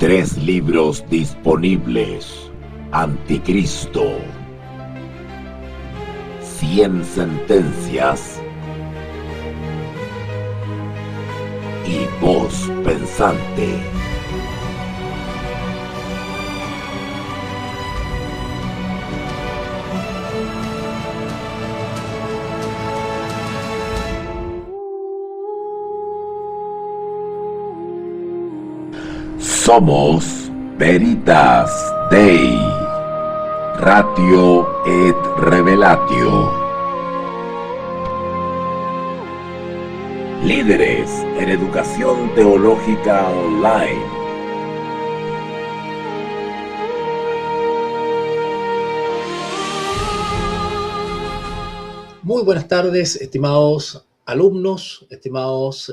3 libros disponibles: Anticristo, 100 sentencias y Voz Pensante. Somos Veritas Dei, Ratio et Revelatio. Líderes en educación teológica online. Muy buenas tardes, estimados alumnos, estimados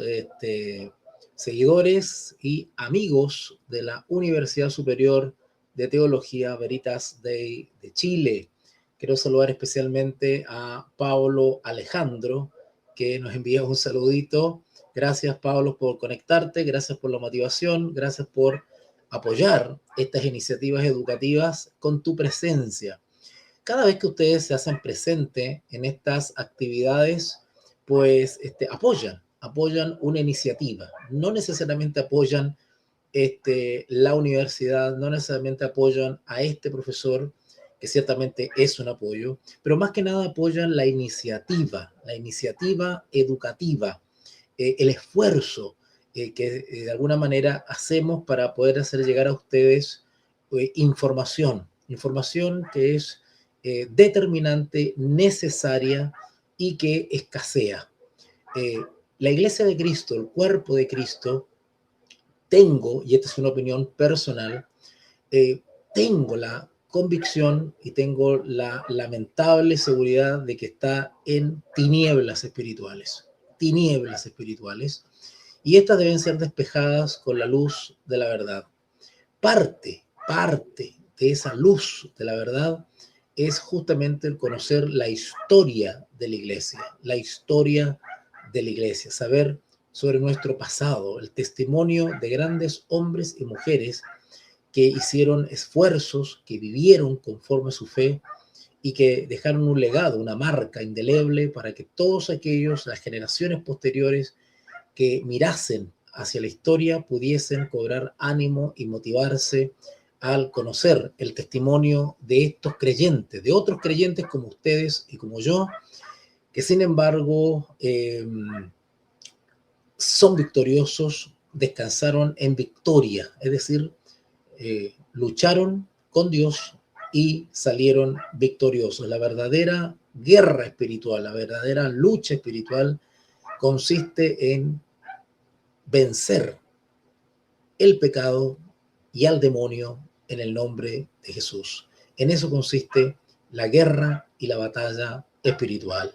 seguidores y amigos de la Universidad Superior de Teología Veritas Dei de Chile. Quiero saludar especialmente a Pablo Alejandro, que nos envía un saludito. Gracias, Pablo, por conectarte, gracias por la motivación, gracias por apoyar estas iniciativas educativas con tu presencia. Cada vez que ustedes se hacen presente en estas actividades, pues apoyan una iniciativa. No necesariamente apoyan la universidad, no necesariamente apoyan a este profesor, que ciertamente es un apoyo, pero más que nada apoyan la iniciativa educativa, el esfuerzo que de alguna manera hacemos para poder hacer llegar a ustedes información que es determinante, necesaria y que escasea. La Iglesia de Cristo, el cuerpo de Cristo, y esta es una opinión personal, tengo la convicción y tengo la lamentable seguridad de que está en tinieblas espirituales, y estas deben ser despejadas con la luz de la verdad. Parte de esa luz de la verdad es justamente el conocer la historia de la iglesia, saber sobre nuestro pasado, el testimonio de grandes hombres y mujeres que hicieron esfuerzos, que vivieron conforme a su fe y que dejaron un legado, una marca indeleble para que todos aquellos, las generaciones posteriores que mirasen hacia la historia, pudiesen cobrar ánimo y motivarse al conocer el testimonio de estos creyentes, de otros creyentes como ustedes y como yo, que sin embargo son victoriosos, descansaron en victoria, es decir, lucharon con Dios y salieron victoriosos. La verdadera guerra espiritual, la verdadera lucha espiritual consiste en vencer el pecado y al demonio en el nombre de Jesús. En eso consiste la guerra y la batalla espiritual.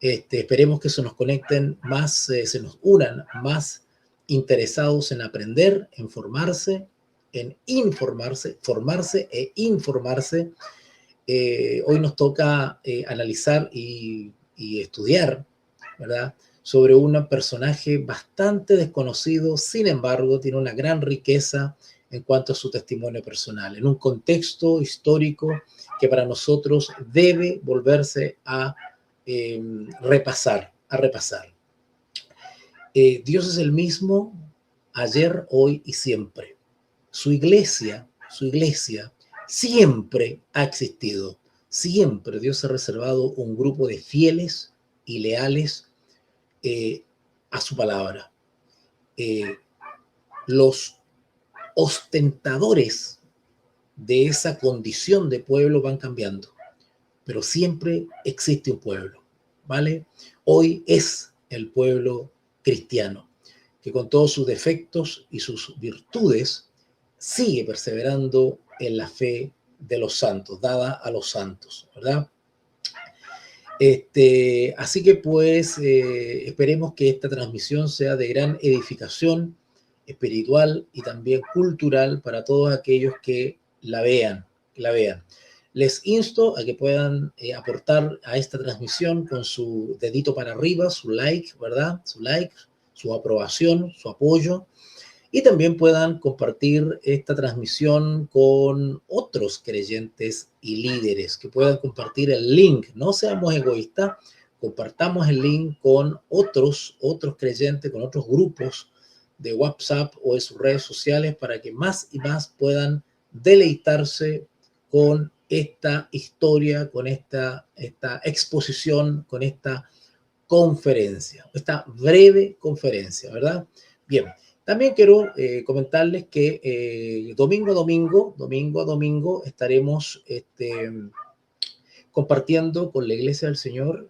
Esperemos que se nos conecten más, se nos unan más interesados en aprender, en formarse, formarse e informarse. Hoy nos toca analizar y estudiar, ¿verdad?, sobre un personaje bastante desconocido, sin embargo, tiene una gran riqueza en cuanto a su testimonio personal, en un contexto histórico que para nosotros debe volverse a repasar. Dios es el mismo ayer, hoy y siempre. Su iglesia siempre ha existido. Siempre Dios ha reservado un grupo de fieles y leales a su palabra. Los ostentadores de esa condición de pueblo van cambiando, pero siempre existe un pueblo, ¿vale? Hoy es el pueblo cristiano, que con todos sus defectos y sus virtudes sigue perseverando en la fe de los santos, dada a los santos, ¿verdad? Así que pues esperemos que esta transmisión sea de gran edificación espiritual y también cultural para todos aquellos que la vean. Les insto a que puedan aportar a esta transmisión con su dedito para arriba, su like, ¿verdad? Su like, su aprobación, su apoyo. y también puedan compartir esta transmisión con otros creyentes y líderes, que puedan compartir el link. No seamos egoístas, compartamos el link con otros creyentes, con otros grupos de WhatsApp o de sus redes sociales para que más y más puedan deleitarse con esta historia, con esta exposición, con esta conferencia, esta breve conferencia, ¿verdad? Bien, también quiero comentarles que domingo a domingo estaremos compartiendo con la Iglesia del Señor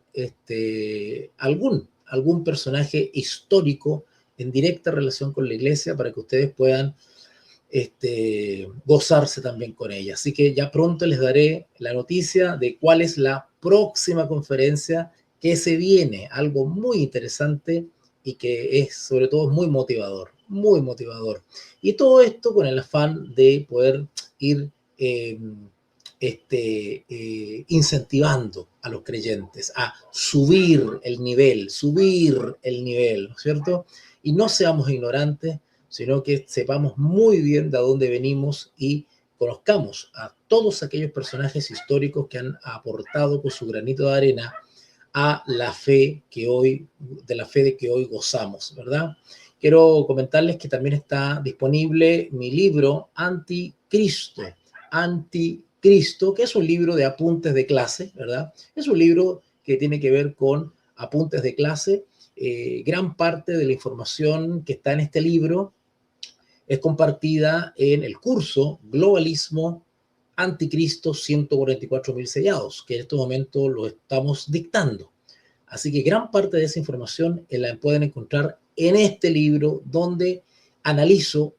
algún personaje histórico en directa relación con la Iglesia para que ustedes puedan gozarse también con ella. Así que ya pronto les daré la noticia de cuál es la próxima conferencia que se viene, algo muy interesante y que es sobre todo muy motivador, muy motivador. Y todo esto con el afán de poder ir incentivando a los creyentes a subir el nivel, ¿no es cierto? Y no seamos ignorantes, sino que sepamos muy bien de dónde venimos y conozcamos a todos aquellos personajes históricos que han aportado con su granito de arena a la fe de la fe de que hoy gozamos, ¿verdad? Quiero comentarles que también está disponible mi libro Anticristo, que es un libro de apuntes de clase, ¿verdad? Es un libro que tiene que ver con apuntes de clase. Gran parte de la información que está en este libro es compartida en el curso Globalismo, Anticristo, 144.000 sellados, que en este momento lo estamos dictando. Así que gran parte de esa información la pueden encontrar en este libro, donde analizo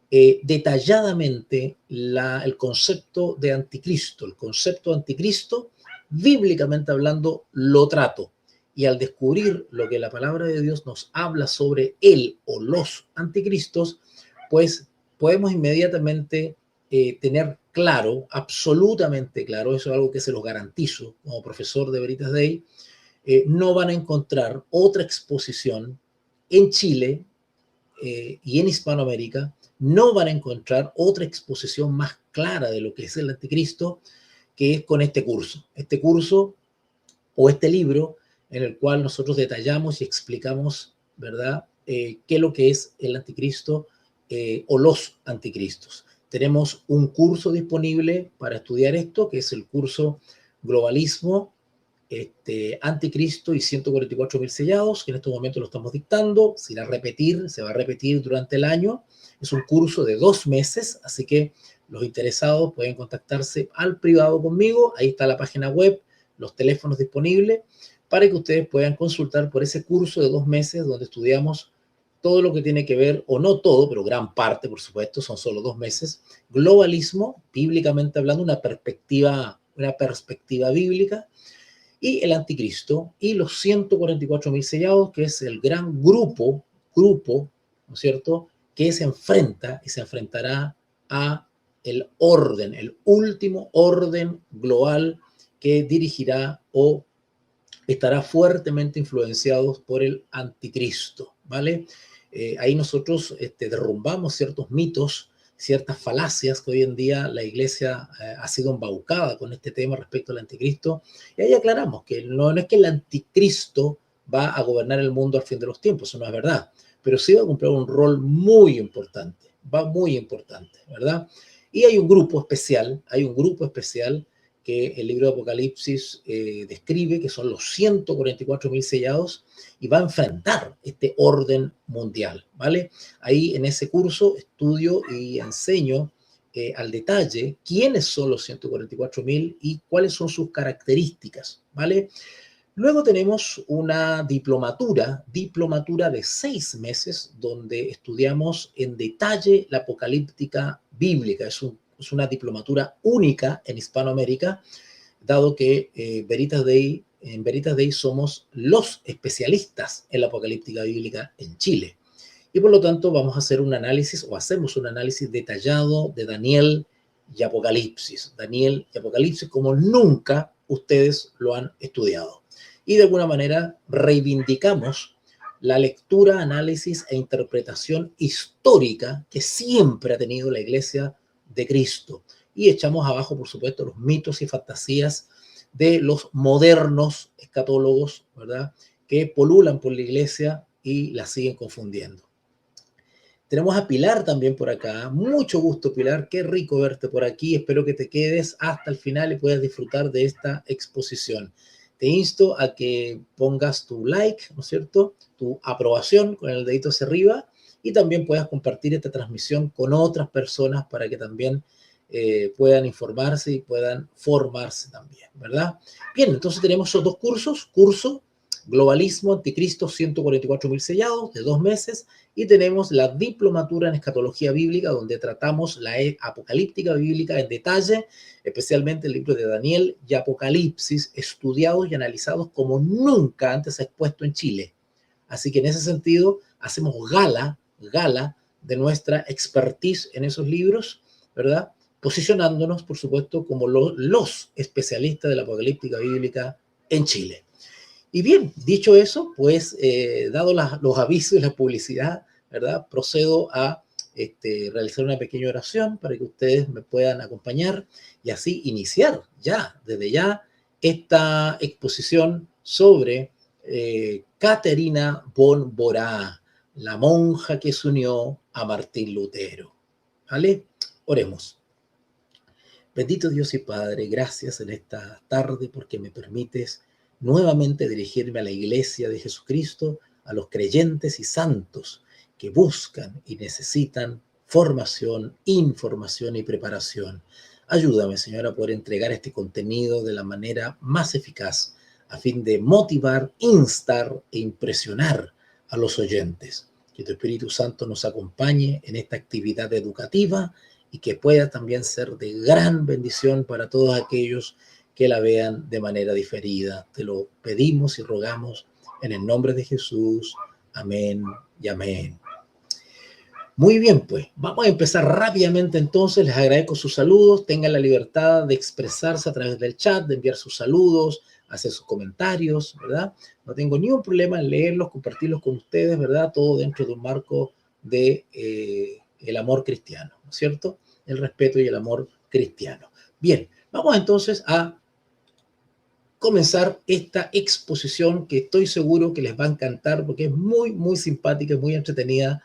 detalladamente el concepto de anticristo. El concepto de anticristo, bíblicamente hablando, lo trato. Y al descubrir lo que la palabra de Dios nos habla sobre él o los anticristos, pues podemos inmediatamente tener claro, absolutamente claro, eso es algo que se los garantizo como profesor de Veritas Dei, no van a encontrar otra exposición en Chile y en Hispanoamérica, no van a encontrar otra exposición más clara de lo que es el anticristo que es con este curso o este libro en el cual nosotros detallamos y explicamos, ¿verdad?, qué es lo que es el anticristo o los anticristos. Tenemos un curso disponible para estudiar esto, que es el curso Globalismo, Anticristo y 144.000 sellados, que en este momento lo estamos dictando. Se va a repetir durante el año. Es un curso de 2 meses, así que los interesados pueden contactarse al privado conmigo. Ahí está la página web, los teléfonos disponibles, para que ustedes puedan consultar por ese curso de 2 meses donde estudiamos todo lo que tiene que ver, o no todo, pero gran parte, por supuesto, son solo 2 meses, globalismo, bíblicamente hablando, una perspectiva bíblica, y el anticristo, y los 144.000 sellados, que es el gran grupo, ¿no es cierto?, que se enfrenta y se enfrentará a el último orden global que dirigirá o estará fuertemente influenciado por el anticristo, ¿vale? Ahí nosotros derrumbamos ciertos mitos, ciertas falacias que hoy en día la iglesia ha sido embaucada con este tema respecto al anticristo, y ahí aclaramos que no es que el anticristo va a gobernar el mundo al fin de los tiempos, eso no es verdad, pero sí va a cumplir un rol muy importante, ¿verdad? Y hay un grupo especial que el libro de Apocalipsis describe, que son los 144.000 sellados, y va a enfrentar este orden mundial, ¿vale? Ahí en ese curso estudio y enseño al detalle quiénes son los 144.000 y cuáles son sus características, ¿vale? Luego tenemos una diplomatura de 6 meses, donde estudiamos en detalle la apocalíptica bíblica. Es una diplomatura única en Hispanoamérica, dado que en Veritas Dei somos los especialistas en la apocalíptica bíblica en Chile. Y por lo tanto hacemos un análisis detallado de Daniel y Apocalipsis como nunca ustedes lo han estudiado. Y de alguna manera reivindicamos la lectura, análisis e interpretación histórica que siempre ha tenido la Iglesia de Cristo. Y echamos abajo, por supuesto, los mitos y fantasías de los modernos escatólogos, ¿verdad?, que polulan por la Iglesia y la siguen confundiendo. Tenemos a Pilar también por acá. Mucho gusto, Pilar. Qué rico verte por aquí. Espero que te quedes hasta el final y puedas disfrutar de esta exposición. Te insto a que pongas tu like, ¿no es cierto?, tu aprobación con el dedito hacia arriba, y también puedas compartir esta transmisión con otras personas para que también puedan informarse y puedan formarse también, ¿verdad? Bien, entonces tenemos esos dos cursos. Curso Globalismo Anticristo, 144.000 sellados, de 2 meses, y tenemos la diplomatura en escatología bíblica, donde tratamos la apocalíptica bíblica en detalle, especialmente el libro de Daniel y Apocalipsis, estudiados y analizados como nunca antes expuesto en Chile. Así que en ese sentido hacemos gala de nuestra expertise en esos libros, ¿verdad?, posicionándonos, por supuesto, como los especialistas de la apocalíptica bíblica en Chile. Y bien, dicho eso, pues, dado los avisos y la publicidad, ¿verdad?, procedo a realizar una pequeña oración para que ustedes me puedan acompañar y así iniciar desde ya, esta exposición sobre Caterina von Bora, la monja que se unió a Martín Lutero. ¿Vale? Oremos. Bendito Dios y Padre, gracias en esta tarde porque me permites nuevamente dirigirme a la Iglesia de Jesucristo, a los creyentes y santos que buscan y necesitan formación, información y preparación. Ayúdame, Señor, a poder entregar este contenido de la manera más eficaz, a fin de motivar, instar e impresionar a los oyentes. Que tu Espíritu Santo nos acompañe en esta actividad educativa y que pueda también ser de gran bendición para todos aquellos que la vean de manera diferida. Te lo pedimos y rogamos en el nombre de Jesús. Amén y amén. Muy bien, pues vamos a empezar rápidamente entonces. Les agradezco sus saludos. Tengan la libertad de expresarse a través del chat, de enviar sus saludos, hacer sus comentarios, ¿verdad? No tengo ningún problema en leerlos, compartirlos con ustedes, ¿verdad? Todo dentro de un marco de el amor cristiano, ¿no es cierto? El respeto y el amor cristiano. Bien, vamos entonces a comenzar esta exposición que estoy seguro que les va a encantar porque es muy, muy simpática, muy entretenida,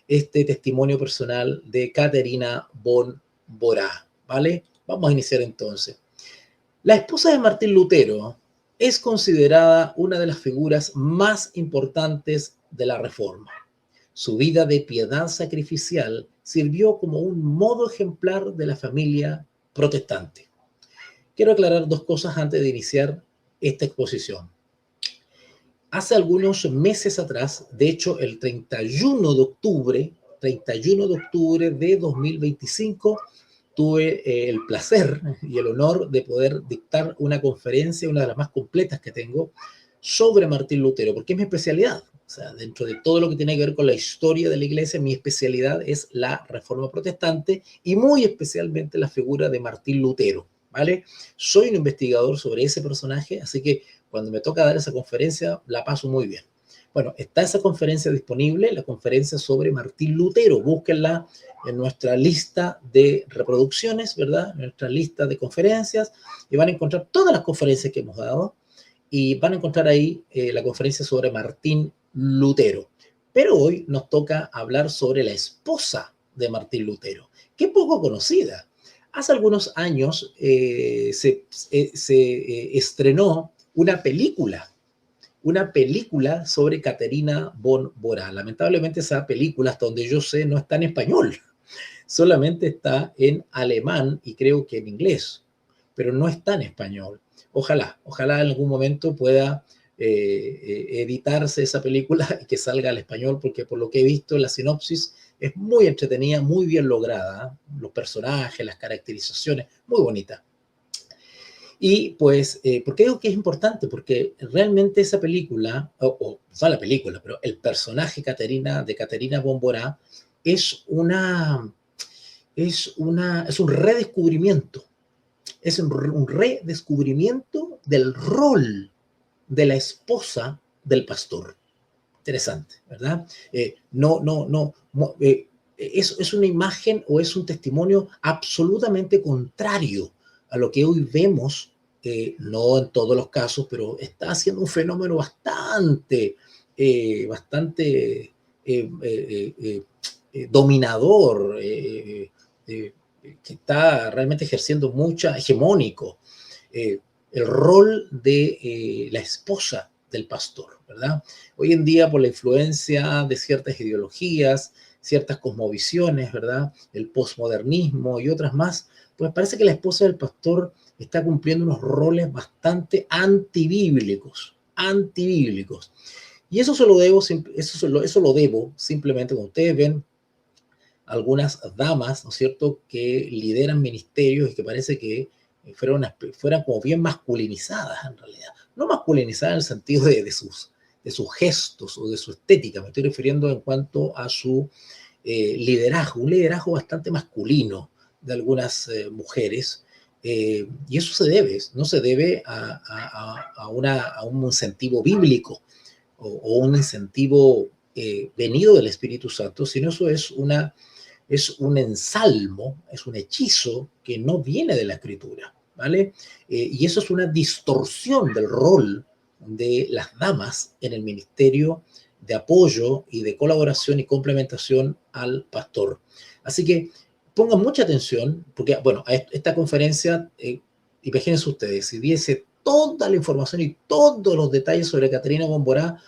este testimonio personal de Caterina von Bora, ¿vale? Vamos a iniciar entonces. La esposa de Martín Lutero es considerada una de las figuras más importantes de la Reforma. Su vida de piedad sacrificial sirvió como un modo ejemplar de la familia protestante. Quiero aclarar dos cosas antes de iniciar esta exposición. Hace algunos meses atrás, de hecho el 31 de octubre de 2025, tuve el placer y el honor de poder dictar una conferencia, una de las más completas que tengo, sobre Martín Lutero, porque es mi especialidad. O sea, dentro de todo lo que tiene que ver con la historia de la Iglesia, mi especialidad es la Reforma Protestante y muy especialmente la figura de Martín Lutero, ¿vale? Soy un investigador sobre ese personaje, así que cuando me toca dar esa conferencia, la paso muy bien. Bueno, está esa conferencia disponible, la conferencia sobre Martín Lutero. Búsquenla en nuestra lista de reproducciones, ¿verdad? En nuestra lista de conferencias, y van a encontrar todas las conferencias que hemos dado, y van a encontrar ahí la conferencia sobre Martín Lutero. Pero hoy nos toca hablar sobre la esposa de Martín Lutero, que es poco conocida. Hace algunos años se estrenó una película sobre Caterina von Bora. Lamentablemente esa película, hasta donde yo sé, no está en español, solamente está en alemán y creo que en inglés, pero no está en español. Ojalá en algún momento pueda editarse esa película y que salga al español, porque por lo que he visto la sinopsis es muy entretenida, muy bien lograda, ¿eh? Los personajes, las caracterizaciones, muy bonita. Y pues, ¿por qué digo que es importante? Porque realmente esa película, no la película, pero el personaje de Caterina von Bora es un redescubrimiento. Es un redescubrimiento del rol de la esposa del pastor. Interesante, ¿verdad? Es una imagen o es un testimonio absolutamente contrario a lo que hoy vemos, no en todos los casos, pero está siendo un fenómeno bastante dominador, que está realmente ejerciendo hegemónico, eh, el rol de la esposa del pastor, ¿verdad? Hoy en día, por la influencia de ciertas ideologías, ciertas cosmovisiones, ¿verdad? El posmodernismo y otras más, pues parece que la esposa del pastor está cumpliendo unos roles bastante antibíblicos, antibíblicos. Y eso se lo debo, eso lo debo simplemente, como ustedes ven, algunas damas, ¿no es cierto?, que lideran ministerios y que parece que fueran como bien masculinizadas en realidad. No masculinizadas en el sentido de sus gestos o de su estética, me estoy refiriendo en cuanto a su liderazgo, un liderazgo bastante masculino de algunas mujeres. Y eso no se debe a un incentivo bíblico o un incentivo venido del Espíritu Santo, sino eso es un ensalmo, es un hechizo que no viene de la Escritura, ¿vale? Y eso es una distorsión del rol de las damas en el ministerio de apoyo y de colaboración y complementación al pastor. Así que pongan mucha atención, porque, bueno, a esta conferencia, imagínense ustedes, si diese toda la información y todos los detalles sobre Caterina Bomborá,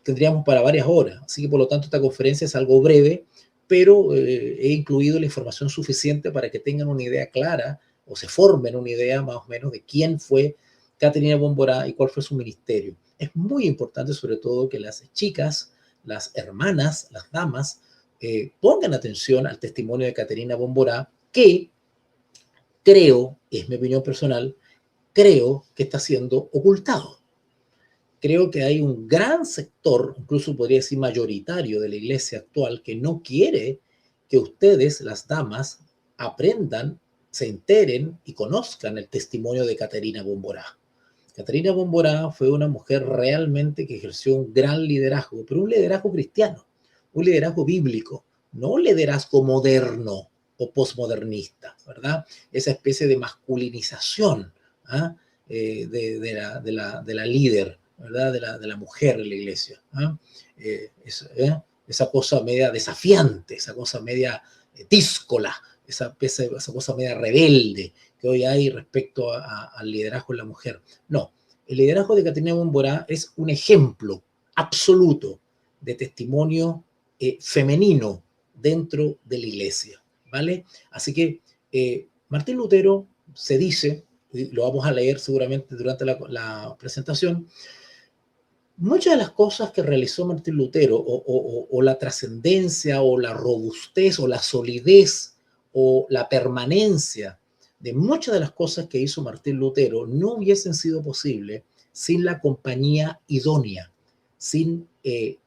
tendríamos para varias horas. Así que, por lo tanto, esta conferencia es algo breve, pero he incluido la información suficiente para que tengan una idea clara o se formen una idea más o menos de quién fue Caterina Bomborá y cuál fue su ministerio. Es muy importante, sobre todo, que las chicas, las hermanas, las damas, pongan atención al testimonio de Caterina Bomborá, que creo, es mi opinión personal, creo que está siendo ocultado. Creo que hay un gran sector, incluso podría decir mayoritario, de la iglesia actual que no quiere que ustedes, las damas, aprendan, se enteren y conozcan el testimonio de Caterina Bomborá. Caterina Bomborá fue una mujer realmente que ejerció un gran liderazgo, pero un liderazgo cristiano, un liderazgo bíblico, no un liderazgo moderno o posmodernista, ¿verdad? Esa especie de masculinización, ¿ah? De la líder, ¿verdad? De la mujer en la iglesia. Esa cosa media desafiante, esa cosa media díscola, esa cosa media rebelde que hoy hay respecto al liderazgo en la mujer. No, el liderazgo de Caterina Bomborá es un ejemplo absoluto de testimonio femenino dentro de la iglesia, ¿vale? Así que Martín Lutero se dice, y lo vamos a leer seguramente durante la presentación, muchas de las cosas que realizó Martín Lutero, o la trascendencia, o la robustez, o la solidez, o la permanencia de muchas de las cosas que hizo Martín Lutero, no hubiesen sido posibles sin la compañía idónea, sin el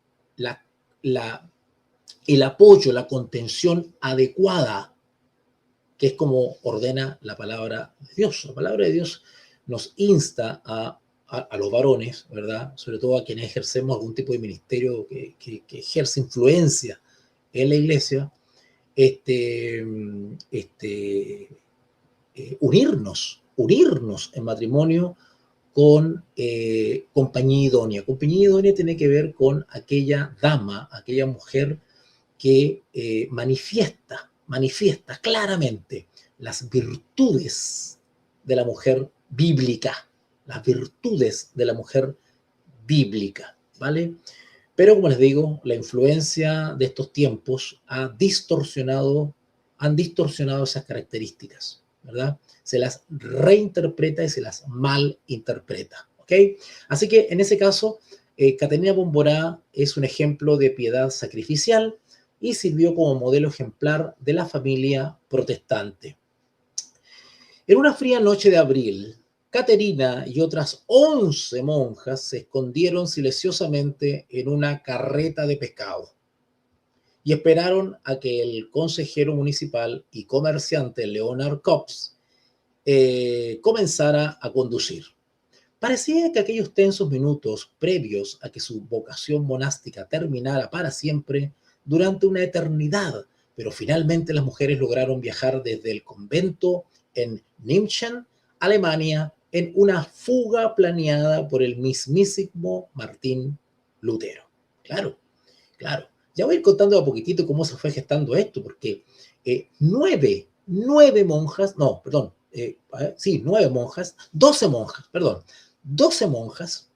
apoyo, la contención adecuada, que es como ordena la palabra de Dios. La palabra de Dios nos insta a los varones, ¿verdad? Sobre todo a quienes ejercemos algún tipo de ministerio que ejerce influencia en la iglesia, unirnos en matrimonio con compañía idónea. Compañía idónea tiene que ver con aquella dama, aquella mujer que manifiesta claramente las virtudes de la mujer bíblica, las virtudes de la mujer bíblica, ¿vale? Pero como les digo, la influencia de estos tiempos han distorsionado esas características, ¿verdad? Se las reinterpreta y se las malinterpreta, ¿ok? Así que en ese caso, Caterina Bomborá es un ejemplo de piedad sacrificial y sirvió como modelo ejemplar de la familia protestante. En una fría noche de abril, Caterina y otras 11 monjas se escondieron silenciosamente en una carreta de pescado y esperaron a que el consejero municipal y comerciante Leonard Cox comenzara a conducir. Parecía que aquellos tensos minutos previos a que su vocación monástica terminara para siempre durante una eternidad, pero finalmente las mujeres lograron viajar desde el convento en Nimchen, Alemania, en una fuga planeada por el mismísimo Martín Lutero. Claro, claro. Ya voy a ir contando a poquitito cómo se fue gestando esto, porque nueve monjas, no, perdón, sí, 9 monjas, 12 monjas, perdón, 12 monjas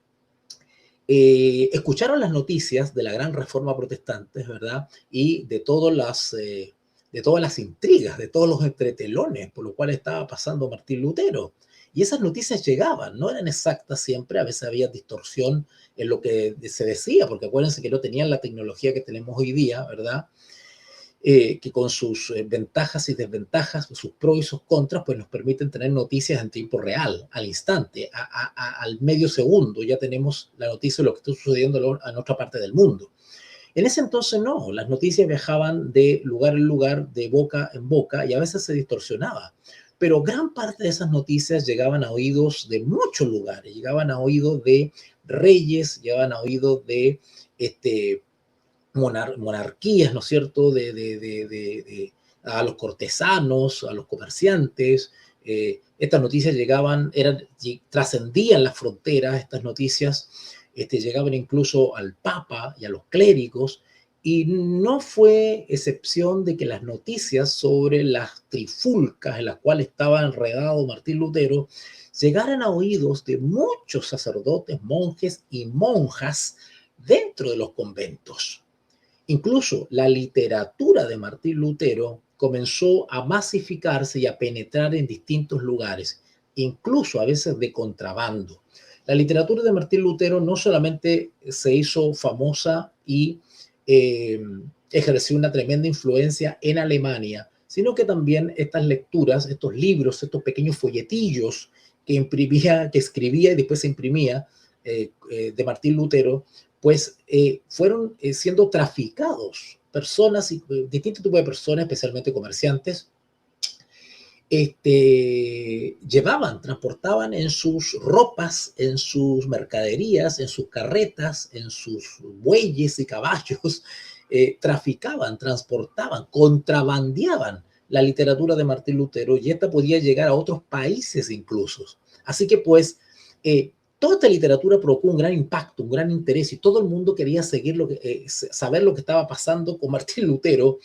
escucharon las noticias de la gran reforma protestante, ¿verdad? Y de todas las intrigas, de todos los entretelones por los cuales estaba pasando Martín Lutero. Y esas noticias llegaban, no eran exactas siempre, a veces había distorsión en lo que se decía, porque acuérdense que no tenían la tecnología que tenemos hoy día, ¿verdad? Que con sus ventajas y desventajas, sus pros y sus contras, pues nos permiten tener noticias en tiempo real, al instante, al medio segundo, ya tenemos la noticia de lo que está sucediendo en otra parte del mundo. En ese entonces no, las noticias viajaban de lugar en lugar, de boca en boca, y a veces se distorsionaba. Pero gran parte de esas noticias llegaban a oídos de muchos lugares, llegaban a oídos de reyes, llegaban a oídos de monarquías, ¿no es cierto?, a los cortesanos, a los comerciantes. Estas noticias trascendían las fronteras, estas noticias llegaban incluso al Papa y a los clérigos, y no fue excepción de que las noticias sobre las trifulcas en las cuales estaba enredado Martín Lutero llegaran a oídos de muchos sacerdotes, monjes y monjas dentro de los conventos. Incluso la literatura de Martín Lutero comenzó a masificarse y a penetrar en distintos lugares, incluso a veces de contrabando. La literatura de Martín Lutero no solamente se hizo famosa y ejerció una tremenda influencia en Alemania, sino que también estas lecturas, estos libros, estos pequeños folletillos que escribía y después se imprimía de Martín Lutero, pues fueron siendo traficados personas, distintos tipos de personas, especialmente comerciantes, transportaban en sus ropas, en sus mercaderías, en sus carretas, en sus bueyes y caballos, traficaban, transportaban, contrabandeaban la literatura de Martín Lutero, y esta podía llegar a otros países incluso. Así que pues toda esta literatura provocó un gran impacto, un gran interés, y todo el mundo quería saber lo que estaba pasando con Martín Lutero,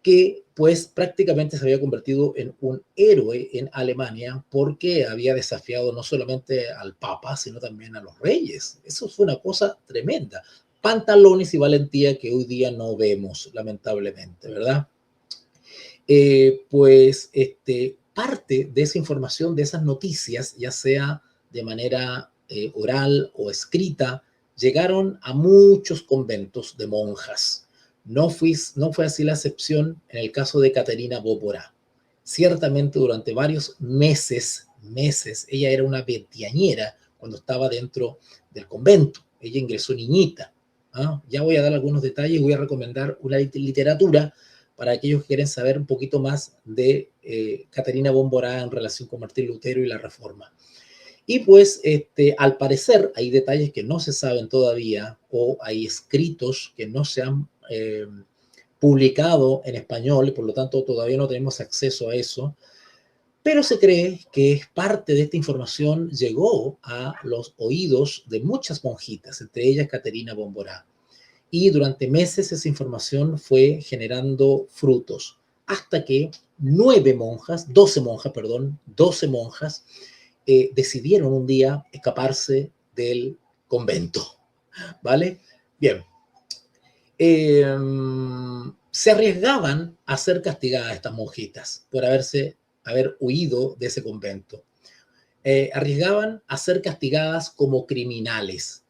que pues prácticamente se había convertido en un héroe en Alemania porque había desafiado no solamente al Papa, sino también a los reyes. Eso fue una cosa tremenda. Pantalones y valentía que hoy día no vemos, lamentablemente, ¿verdad? Parte de esa información, de esas noticias, ya sea de manera oral o escrita, llegaron a muchos conventos de monjas. No fue así la excepción en el caso de Caterina Bópora. Ciertamente durante varios meses, ella era una veinteañera cuando estaba dentro del convento. Ella ingresó niñita. Ya voy a dar algunos detalles, voy a recomendar una literatura para aquellos que quieren saber un poquito más de Caterina Bópora en relación con Martín Lutero y la Reforma. Y pues, al parecer, hay detalles que no se saben todavía, o hay escritos que no se han publicado en español, y por lo tanto todavía no tenemos acceso a eso, pero se cree que parte de esta información llegó a los oídos de muchas monjitas, entre ellas Caterina Bópora. Y durante meses esa información fue generando frutos, hasta que 12 monjas, decidieron un día escaparse del convento, ¿vale? Bien. Se arriesgaban a ser castigadas estas monjitas por haber huido de ese convento. Arriesgaban a ser castigadas como criminales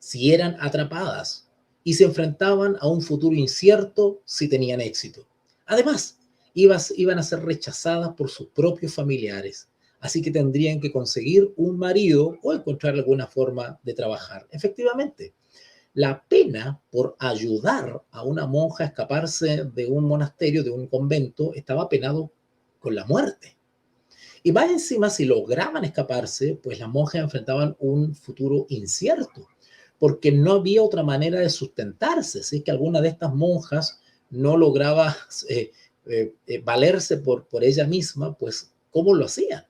si eran atrapadas, y se enfrentaban a un futuro incierto si tenían éxito. Además, iban a ser rechazadas por sus propios familiares, así que tendrían que conseguir un marido o encontrar alguna forma de trabajar. Efectivamente, la pena por ayudar a una monja a escaparse de un monasterio, de un convento, estaba penado con la muerte. Y más encima, si lograban escaparse, pues las monjas enfrentaban un futuro incierto, porque no había otra manera de sustentarse. Si es que alguna de estas monjas no lograba valerse por ella misma, pues ¿cómo lo hacían?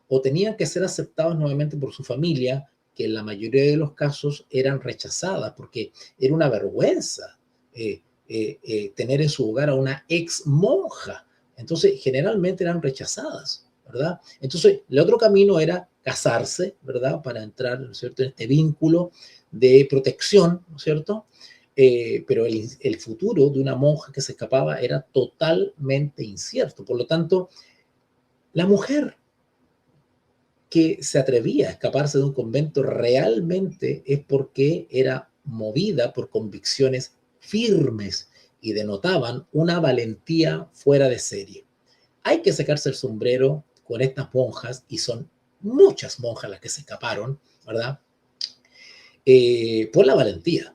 O tenían que ser aceptados nuevamente por su familia, que en la mayoría de los casos eran rechazadas, porque era una vergüenza tener en su hogar a una ex monja. Entonces, generalmente eran rechazadas, ¿verdad? Entonces, el otro camino era casarse, ¿verdad? Para entrar, ¿no es cierto?, en este vínculo de protección, ¿no es cierto? Pero el futuro de una monja que se escapaba era totalmente incierto. Por lo tanto, la mujer que se atrevía a escaparse de un convento realmente es porque era movida por convicciones firmes y denotaban una valentía fuera de serie. Hay que sacarse el sombrero con estas monjas, y son muchas monjas las que se escaparon, ¿verdad? Por la valentía,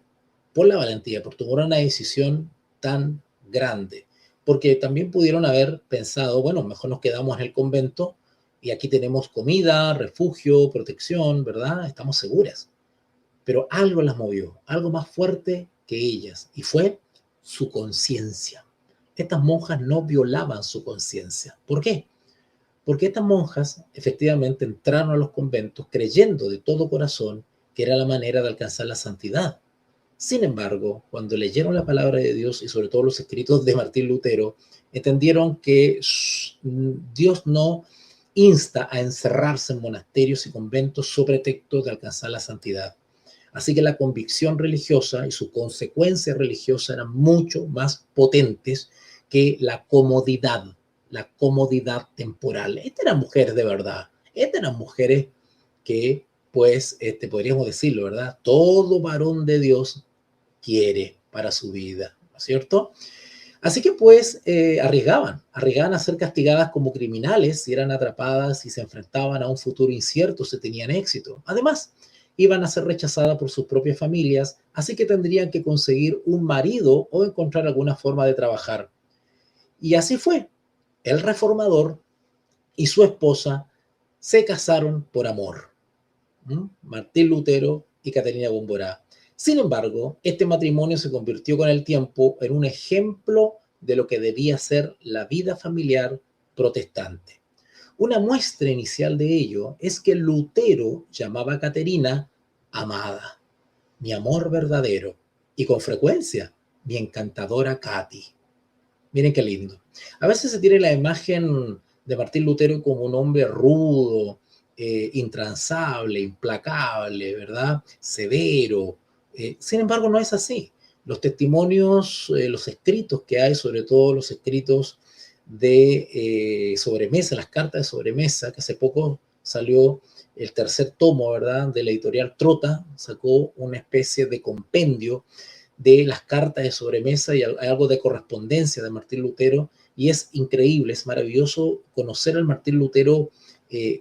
por tomar una decisión tan grande, porque también pudieron haber pensado, bueno, mejor nos quedamos en el convento y aquí tenemos comida, refugio, protección, ¿verdad? Estamos seguras. Pero algo las movió, algo más fuerte que ellas, y fue su conciencia. Estas monjas no violaban su conciencia. ¿Por qué? Porque estas monjas efectivamente entraron a los conventos creyendo de todo corazón que era la manera de alcanzar la santidad. Sin embargo, cuando leyeron la palabra de Dios y sobre todo los escritos de Martín Lutero, entendieron que Dios no insta a encerrarse en monasterios y conventos sobre pretexto de alcanzar la santidad. Así que la convicción religiosa y su consecuencia religiosa eran mucho más potentes que la comodidad temporal. Estas eran mujeres de verdad, estas eran mujeres que, pues, podríamos decirlo, ¿verdad? Todo varón de Dios quiere para su vida, ¿no es cierto? Así que, pues, arriesgaban a ser castigadas como criminales si eran atrapadas y se enfrentaban a un futuro incierto si tenían éxito. Además, iban a ser rechazadas por sus propias familias, así que tendrían que conseguir un marido o encontrar alguna forma de trabajar. Y así fue. El reformador y su esposa se casaron por amor. Martín Lutero y Caterina Bomborá. Sin embargo, este matrimonio se convirtió con el tiempo en un ejemplo de lo que debía ser la vida familiar protestante. Una muestra inicial de ello es que Lutero llamaba a Caterina amada, mi amor verdadero, y con frecuencia, mi encantadora Katy. Miren qué lindo. A veces se tiene la imagen de Martín Lutero como un hombre rudo, intransable, implacable, ¿verdad? Severo. Sin embargo, no es así. Los testimonios, los escritos que hay, sobre todo los escritos de sobremesa, las cartas de sobremesa, que hace poco salió el tercer tomo, ¿verdad? De la editorial Trota, sacó una especie de compendio de las cartas de sobremesa y algo de correspondencia de Martín Lutero, y es increíble, es maravilloso conocer al Martín Lutero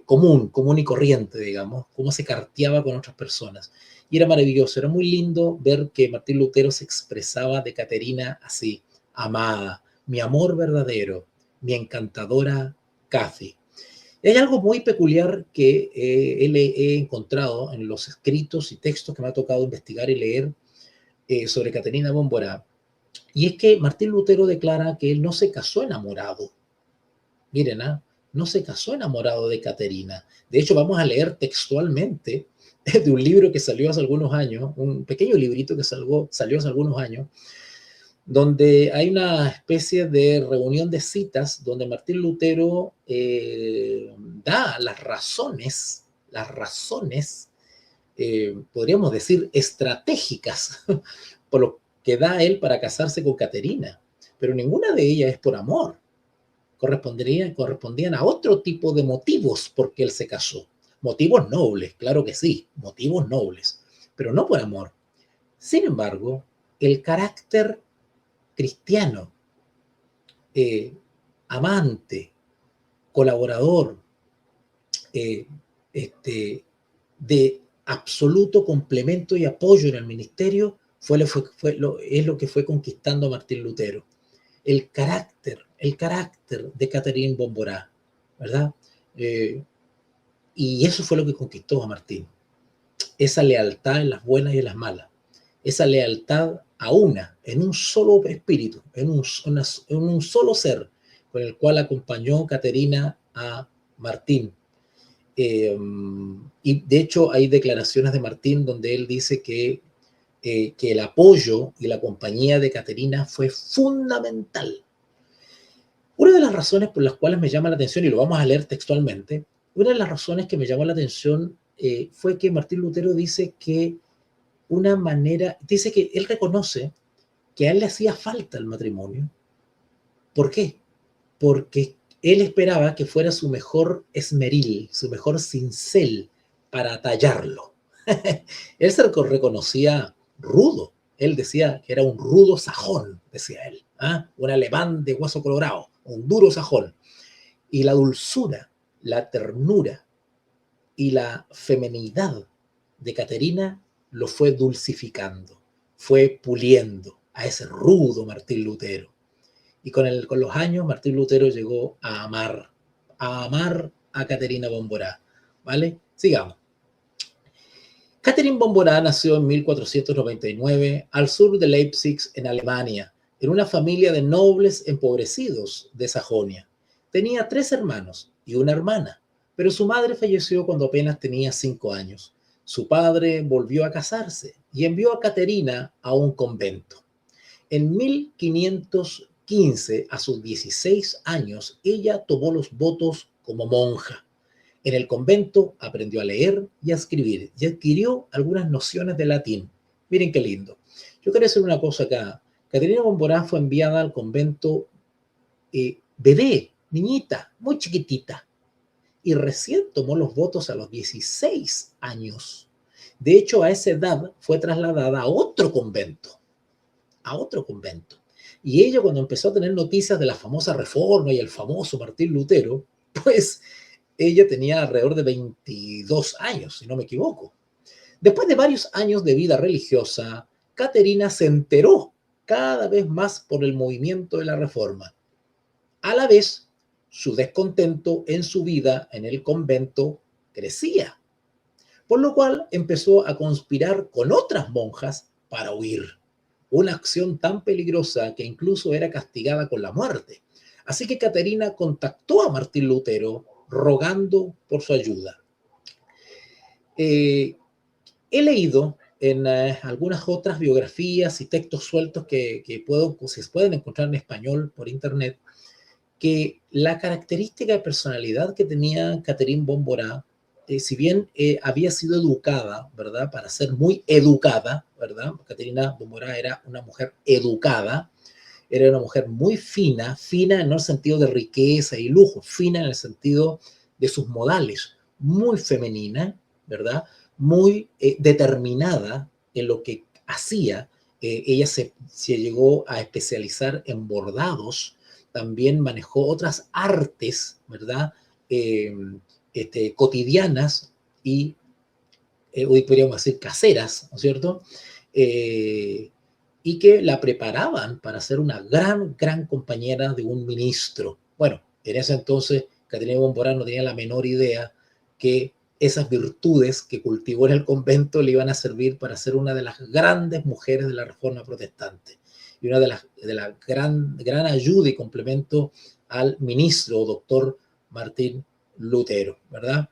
común y corriente, digamos, cómo se carteaba con otras personas. Y era maravilloso, era muy lindo ver que Martín Lutero se expresaba de Caterina así: amada, mi amor verdadero, mi encantadora Cathy. Y hay algo muy peculiar que he encontrado en los escritos y textos que me ha tocado investigar y leer sobre Caterina Bomborá, y es que Martín Lutero declara que él no se casó enamorado. Miren, no se casó enamorado de Caterina. De hecho, vamos a leer textualmente de un libro que salió hace algunos años, un pequeño librito que salió hace algunos años, donde hay una especie de reunión de citas donde Martín Lutero da las razones, podríamos decir, estratégicas, por lo que da él para casarse con Caterina. Pero ninguna de ellas es por amor. Correspondían a otro tipo de motivos por qué él se casó. Motivos nobles, claro que sí, motivos nobles, pero no por amor. Sin embargo, el carácter cristiano, amante, colaborador, de absoluto complemento y apoyo en el ministerio, es lo que fue conquistando a Martín Lutero. El carácter de Catherine Bomborá, ¿verdad? Eh, y eso fue lo que conquistó a Martín. Esa lealtad en las buenas y en las malas. Esa lealtad a una, en un solo espíritu, en un solo ser, con el cual acompañó Caterina a Martín. Y de hecho hay declaraciones de Martín donde él dice que el apoyo y la compañía de Caterina fue fundamental. Una de las razones por las cuales me llama la atención, y lo vamos a leer textualmente, una de las razones que me llamó la atención fue que Martín Lutero dice que dice que él reconoce que a él le hacía falta el matrimonio. ¿Por qué? Porque él esperaba que fuera su mejor esmeril, su mejor cincel para tallarlo. Él se reconocía rudo. Él decía que era un rudo sajón, decía él, ¿ah? Un alemán de hueso colorado, un duro sajón. Y la dulzura, la ternura y la feminidad de Caterina lo fue dulcificando, fue puliendo a ese rudo Martín Lutero. Y con los años Martín Lutero llegó a amar a Caterina Bomborá. ¿Vale? Sigamos. Catherine Bomborá nació en 1499 al sur de Leipzig, en Alemania, en una familia de nobles empobrecidos de Sajonia. Tenía 3 hermanos y una hermana, pero su madre falleció cuando apenas tenía 5 años. Su padre volvió a casarse y envió a Caterina a un convento. En 1515, a sus 16 años, ella tomó los votos como monja. En el convento aprendió a leer y a escribir y adquirió algunas nociones de latín. Miren qué lindo. Yo quiero decir una cosa acá. Caterina Bomborá fue enviada al convento bebé, niñita, muy chiquitita, y recién tomó los votos a los 16 años. De hecho, a esa edad fue trasladada a otro convento. Y ella, cuando empezó a tener noticias de la famosa Reforma y el famoso Martín Lutero, pues ella tenía alrededor de 22 años, si no me equivoco. Después de varios años de vida religiosa, Caterina se enteró cada vez más por el movimiento de la Reforma. A la vez, su descontento en su vida en el convento crecía, por lo cual empezó a conspirar con otras monjas para huir. Una acción tan peligrosa que incluso era castigada con la muerte. Así que Caterina contactó a Martín Lutero rogando por su ayuda. He leído en algunas otras biografías y textos sueltos que se pueden encontrar en español por internet, que la característica de personalidad que tenía Catherine Bomborá, si bien había sido educada, ¿verdad? Para ser muy educada, ¿verdad? Caterina Bomborá era una mujer educada, era una mujer muy fina, fina en el sentido de riqueza y lujo, fina en el sentido de sus modales, muy femenina, ¿verdad? Muy determinada en lo que hacía. Ella se llegó a especializar en bordados, también manejó otras artes, ¿verdad? Cotidianas y hoy podríamos decir caseras, ¿no es cierto? Y que la preparaban para ser una gran compañera de un ministro. Bueno, en ese entonces Caterina Bomborá no tenía la menor idea que esas virtudes que cultivó en el convento le iban a servir para ser una de las grandes mujeres de la Reforma Protestante y una de la gran ayuda y complemento al ministro o doctor Martín Lutero, ¿verdad?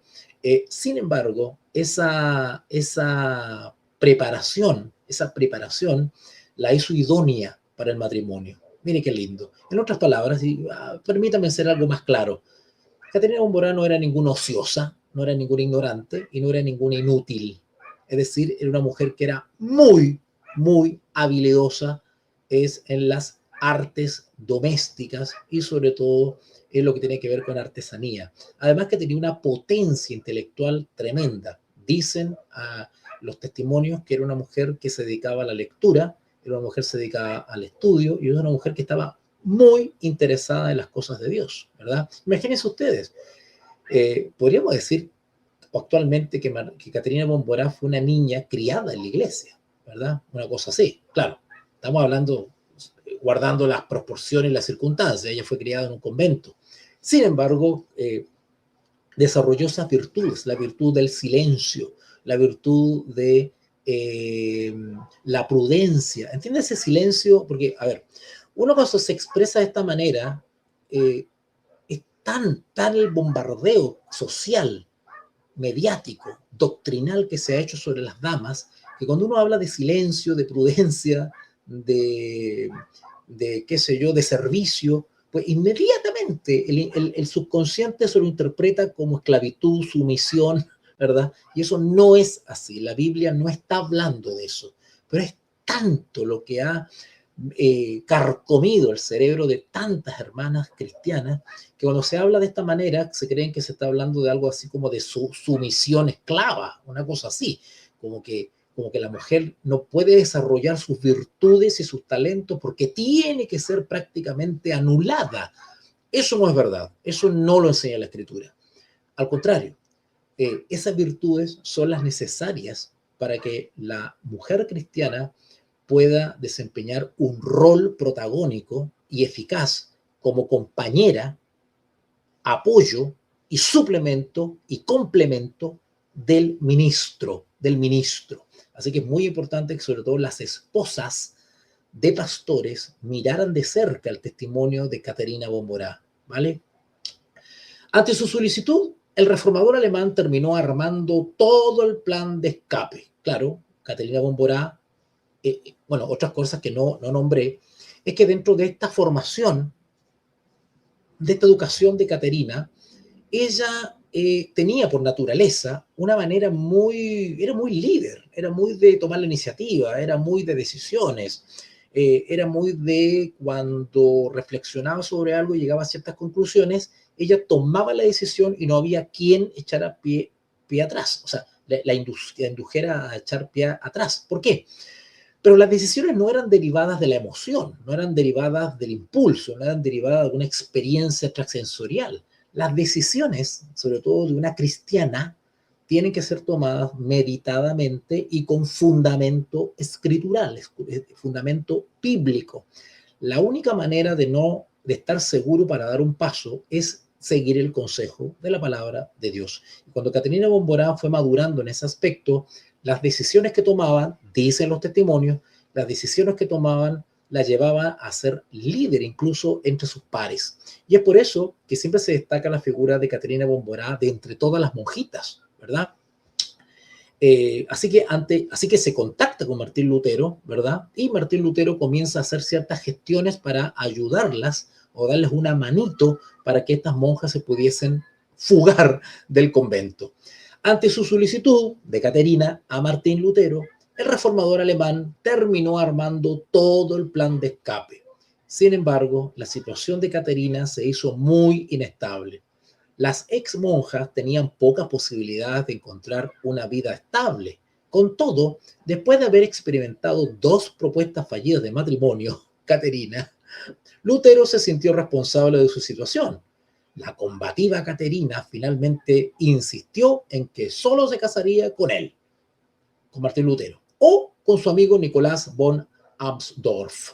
Sin embargo, esa preparación la hizo idónea para el matrimonio. Mire qué lindo. En otras palabras, permítame ser algo más claro, Caterina Bomborá no era ninguna ociosa, no era ninguna ignorante y no era ninguna inútil. Es decir, era una mujer que era muy habilidosa en las artes domésticas y sobre todo en lo que tiene que ver con artesanía. Además que tenía una potencia intelectual tremenda. Dicen los testimonios que era una mujer que se dedicaba a la lectura, era una mujer que se dedicaba al estudio y era una mujer que estaba muy interesada en las cosas de Dios, ¿verdad? Imagínense ustedes, podríamos decir actualmente que Caterina Bomborá fue una niña criada en la iglesia, ¿verdad? Una cosa así, claro, estamos hablando, guardando las proporciones y las circunstancias, ella fue criada en un convento. Sin embargo, desarrolló esas virtudes, la virtud del silencio, la virtud de la prudencia. ¿Entiendes ese silencio? Porque, a ver, uno cuando se expresa de esta manera, es tan el bombardeo social, mediático, doctrinal que se ha hecho sobre las damas, que cuando uno habla de silencio, de prudencia, qué sé yo, de servicio, pues inmediatamente el subconsciente se lo interpreta como esclavitud, sumisión, ¿verdad? Y eso no es así. La Biblia no está hablando de eso, pero es tanto lo que ha carcomido el cerebro de tantas hermanas cristianas que cuando se habla de esta manera se creen que se está hablando de algo así como de sumisión esclava, una cosa así, como que la mujer no puede desarrollar sus virtudes y sus talentos porque tiene que ser prácticamente anulada. Eso no es verdad, eso no lo enseña la Escritura. Al contrario, esas virtudes son las necesarias para que la mujer cristiana pueda desempeñar un rol protagónico y eficaz como compañera, apoyo y suplemento y complemento del ministro, Así que es muy importante que sobre todo las esposas de pastores miraran de cerca el testimonio de Caterina Bomborá, ¿vale? Ante su solicitud, el reformador alemán terminó armando todo el plan de escape. Claro, Caterina Bomborá, bueno, otras cosas que no nombré, es que dentro de esta formación, de esta educación de Caterina, ella tenía por naturaleza una manera era muy líder, era muy de tomar la iniciativa, era muy de decisiones, era muy de cuando reflexionaba sobre algo y llegaba a ciertas conclusiones, ella tomaba la decisión y no había quien echara pie atrás, o sea, la indujera a echar pie atrás. ¿Por qué? Pero las decisiones no eran derivadas de la emoción, no eran derivadas del impulso, no eran derivadas de una experiencia extrasensorial. Las decisiones, sobre todo de una cristiana, tienen que ser tomadas meditadamente y con fundamento escritural, fundamento bíblico. La única manera de estar seguro para dar un paso es seguir el consejo de la palabra de Dios. Y cuando Caterina Bomborá fue madurando en ese aspecto, las decisiones que tomaban, dicen los testimonios, las decisiones que tomaban la llevaban a ser líder incluso entre sus pares. Y es por eso que siempre se destaca la figura de Caterina Bomborá de entre todas las monjitas, ¿verdad? Así que se contacta con Martín Lutero, ¿verdad? Y Martín Lutero comienza a hacer ciertas gestiones para ayudarlas o darles una manito para que estas monjas se pudiesen fugar del convento. Ante su solicitud de Caterina a Martín Lutero, el reformador alemán terminó armando todo el plan de escape. Sin embargo, la situación de Caterina se hizo muy inestable. Las ex monjas tenían pocas posibilidades de encontrar una vida estable. Con todo, después de haber experimentado 2 propuestas fallidas de matrimonio, Caterina, Lutero se sintió responsable de su situación. La combativa Caterina finalmente insistió en que solo se casaría con él, con Martín Lutero, o con su amigo Nicolás von Amsdorf,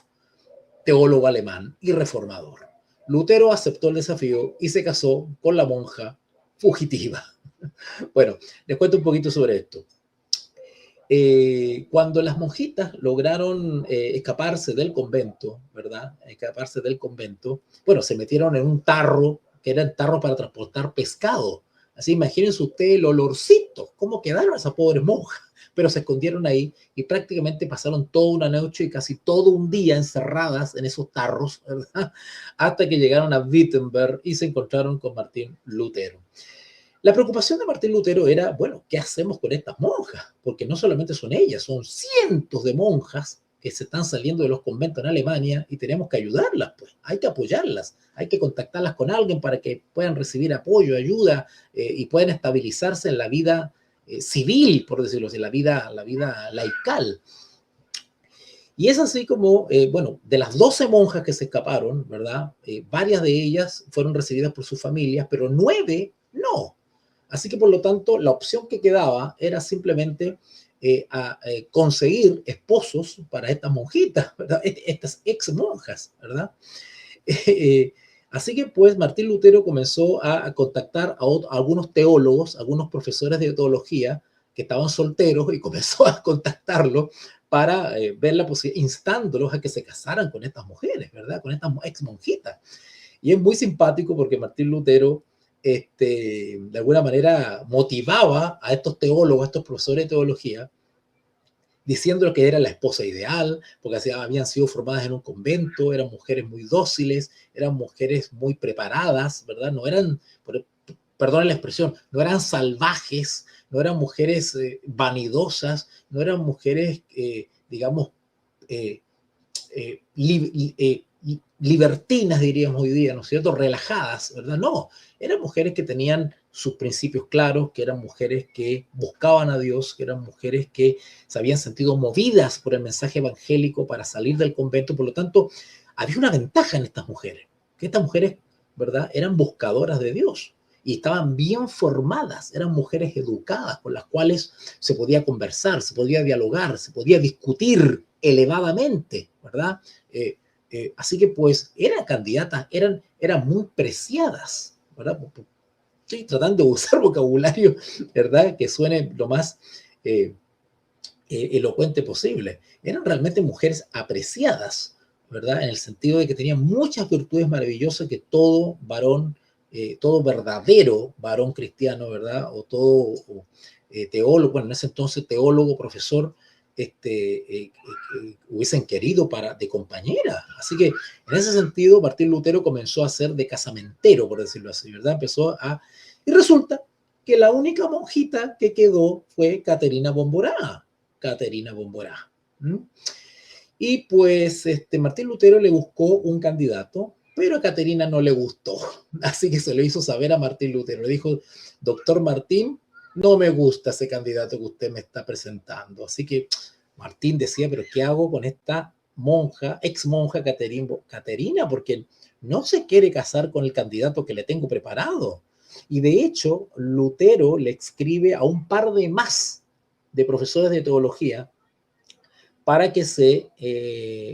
teólogo alemán y reformador. Lutero aceptó el desafío y se casó con la monja fugitiva. Bueno, les cuento un poquito sobre esto. Cuando las monjitas lograron escaparse del convento, ¿verdad? Escaparse del convento, bueno, se metieron en un tarro, que era el tarro para transportar pescado. Así, imagínense ustedes el olorcito, cómo quedaron esas pobres monjas, pero se escondieron ahí y prácticamente pasaron toda una noche y casi todo un día encerradas en esos tarros, ¿verdad? Hasta que llegaron a Wittenberg y se encontraron con Martín Lutero. La preocupación de Martín Lutero era, bueno, ¿qué hacemos con estas monjas? Porque no solamente son ellas, son cientos de monjas que se están saliendo de los conventos en Alemania y tenemos que ayudarlas, pues, hay que apoyarlas, hay que contactarlas con alguien para que puedan recibir apoyo, ayuda y puedan estabilizarse en la vida civil, por decirlo así, la vida laical. Y es así como, bueno, de las 12 monjas que se escaparon, ¿verdad? Varias de ellas fueron recibidas por sus familias, pero 9 no. Así que, por lo tanto, la opción que quedaba era simplemente conseguir esposos para estas monjitas, ¿verdad? Estas ex monjas, ¿verdad? Así que pues Martín Lutero comenzó a contactar a algunos teólogos, algunos profesores de teología que estaban solteros y comenzó a contactarlos para ver la posibilidad, instándolos a que se casaran con estas mujeres, ¿verdad? Con estas ex monjitas. Y es muy simpático porque Martín Lutero, de alguna manera, motivaba a estos teólogos, a estos profesores de teología, diciendo que era la esposa ideal, porque habían sido formadas en un convento, eran mujeres muy dóciles, eran mujeres muy preparadas, ¿verdad? No eran, perdón la expresión, no eran salvajes, no eran mujeres vanidosas, no eran mujeres, digamos, eh, libertinas, diríamos hoy día, ¿no es cierto? Relajadas, ¿verdad? No, eran mujeres que tenían sus principios claros, que eran mujeres que buscaban a Dios, que eran mujeres que se habían sentido movidas por el mensaje evangélico para salir del convento. Por lo tanto, había una ventaja en estas mujeres, que estas mujeres, ¿verdad?, eran buscadoras de Dios y estaban bien formadas, eran mujeres educadas con las cuales se podía conversar, se podía dialogar, se podía discutir elevadamente, ¿verdad? Así que pues eran candidatas, eran muy preciadas, ¿verdad? Estoy tratando de usar vocabulario, ¿verdad?, que suene lo más elocuente posible. Eran realmente mujeres apreciadas, ¿verdad?, en el sentido de que tenían muchas virtudes maravillosas que todo varón, todo verdadero varón cristiano, ¿verdad?, o todo teólogo, bueno, en ese entonces teólogo, profesor, hubiesen querido de compañera. Así que en ese sentido Martín Lutero comenzó a ser de casamentero, por decirlo así, ¿verdad? Y resulta que la única monjita que quedó fue Caterina Bomborá. Caterina Bomborá. Y pues Martín Lutero le buscó un candidato, pero a Caterina no le gustó. Así que se lo hizo saber a Martín Lutero. Le dijo, doctor Martín, no me gusta ese candidato que usted me está presentando. Así que Martín decía, pero ¿qué hago con esta monja, ex monja Caterina? Porque no se quiere casar con el candidato que le tengo preparado. Y de hecho, Lutero le escribe a un par de más de profesores de teología para que se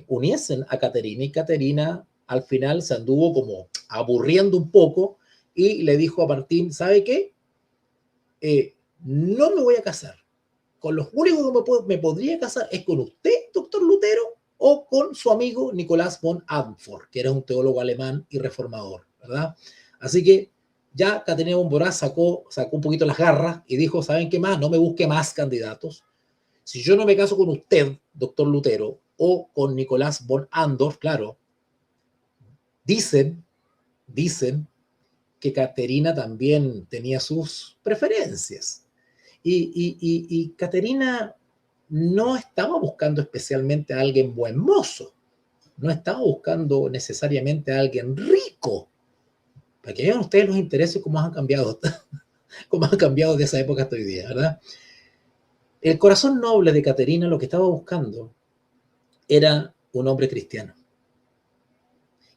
uniesen a Caterina. Y Caterina al final se anduvo como aburriendo un poco y le dijo a Martín, ¿sabe qué? No me voy a casar. Con los únicos que me podría casar es con usted, doctor Lutero, o con su amigo Nicolás von Amfort, que era un teólogo alemán y reformador, ¿verdad? Así que ya Caterina Bomborá sacó un poquito las garras y dijo, ¿saben qué más? No me busque más candidatos. Si yo no me caso con usted, doctor Lutero, o con Nicolás von Andorf, claro, dicen que Caterina también tenía sus preferencias. Y Caterina no estaba buscando especialmente a alguien buen mozo, no estaba buscando necesariamente a alguien rico. Para que vean ustedes los intereses cómo han cambiado, cómo han cambiado de esa época hasta hoy día, ¿verdad? El corazón noble de Caterina lo que estaba buscando era un hombre cristiano.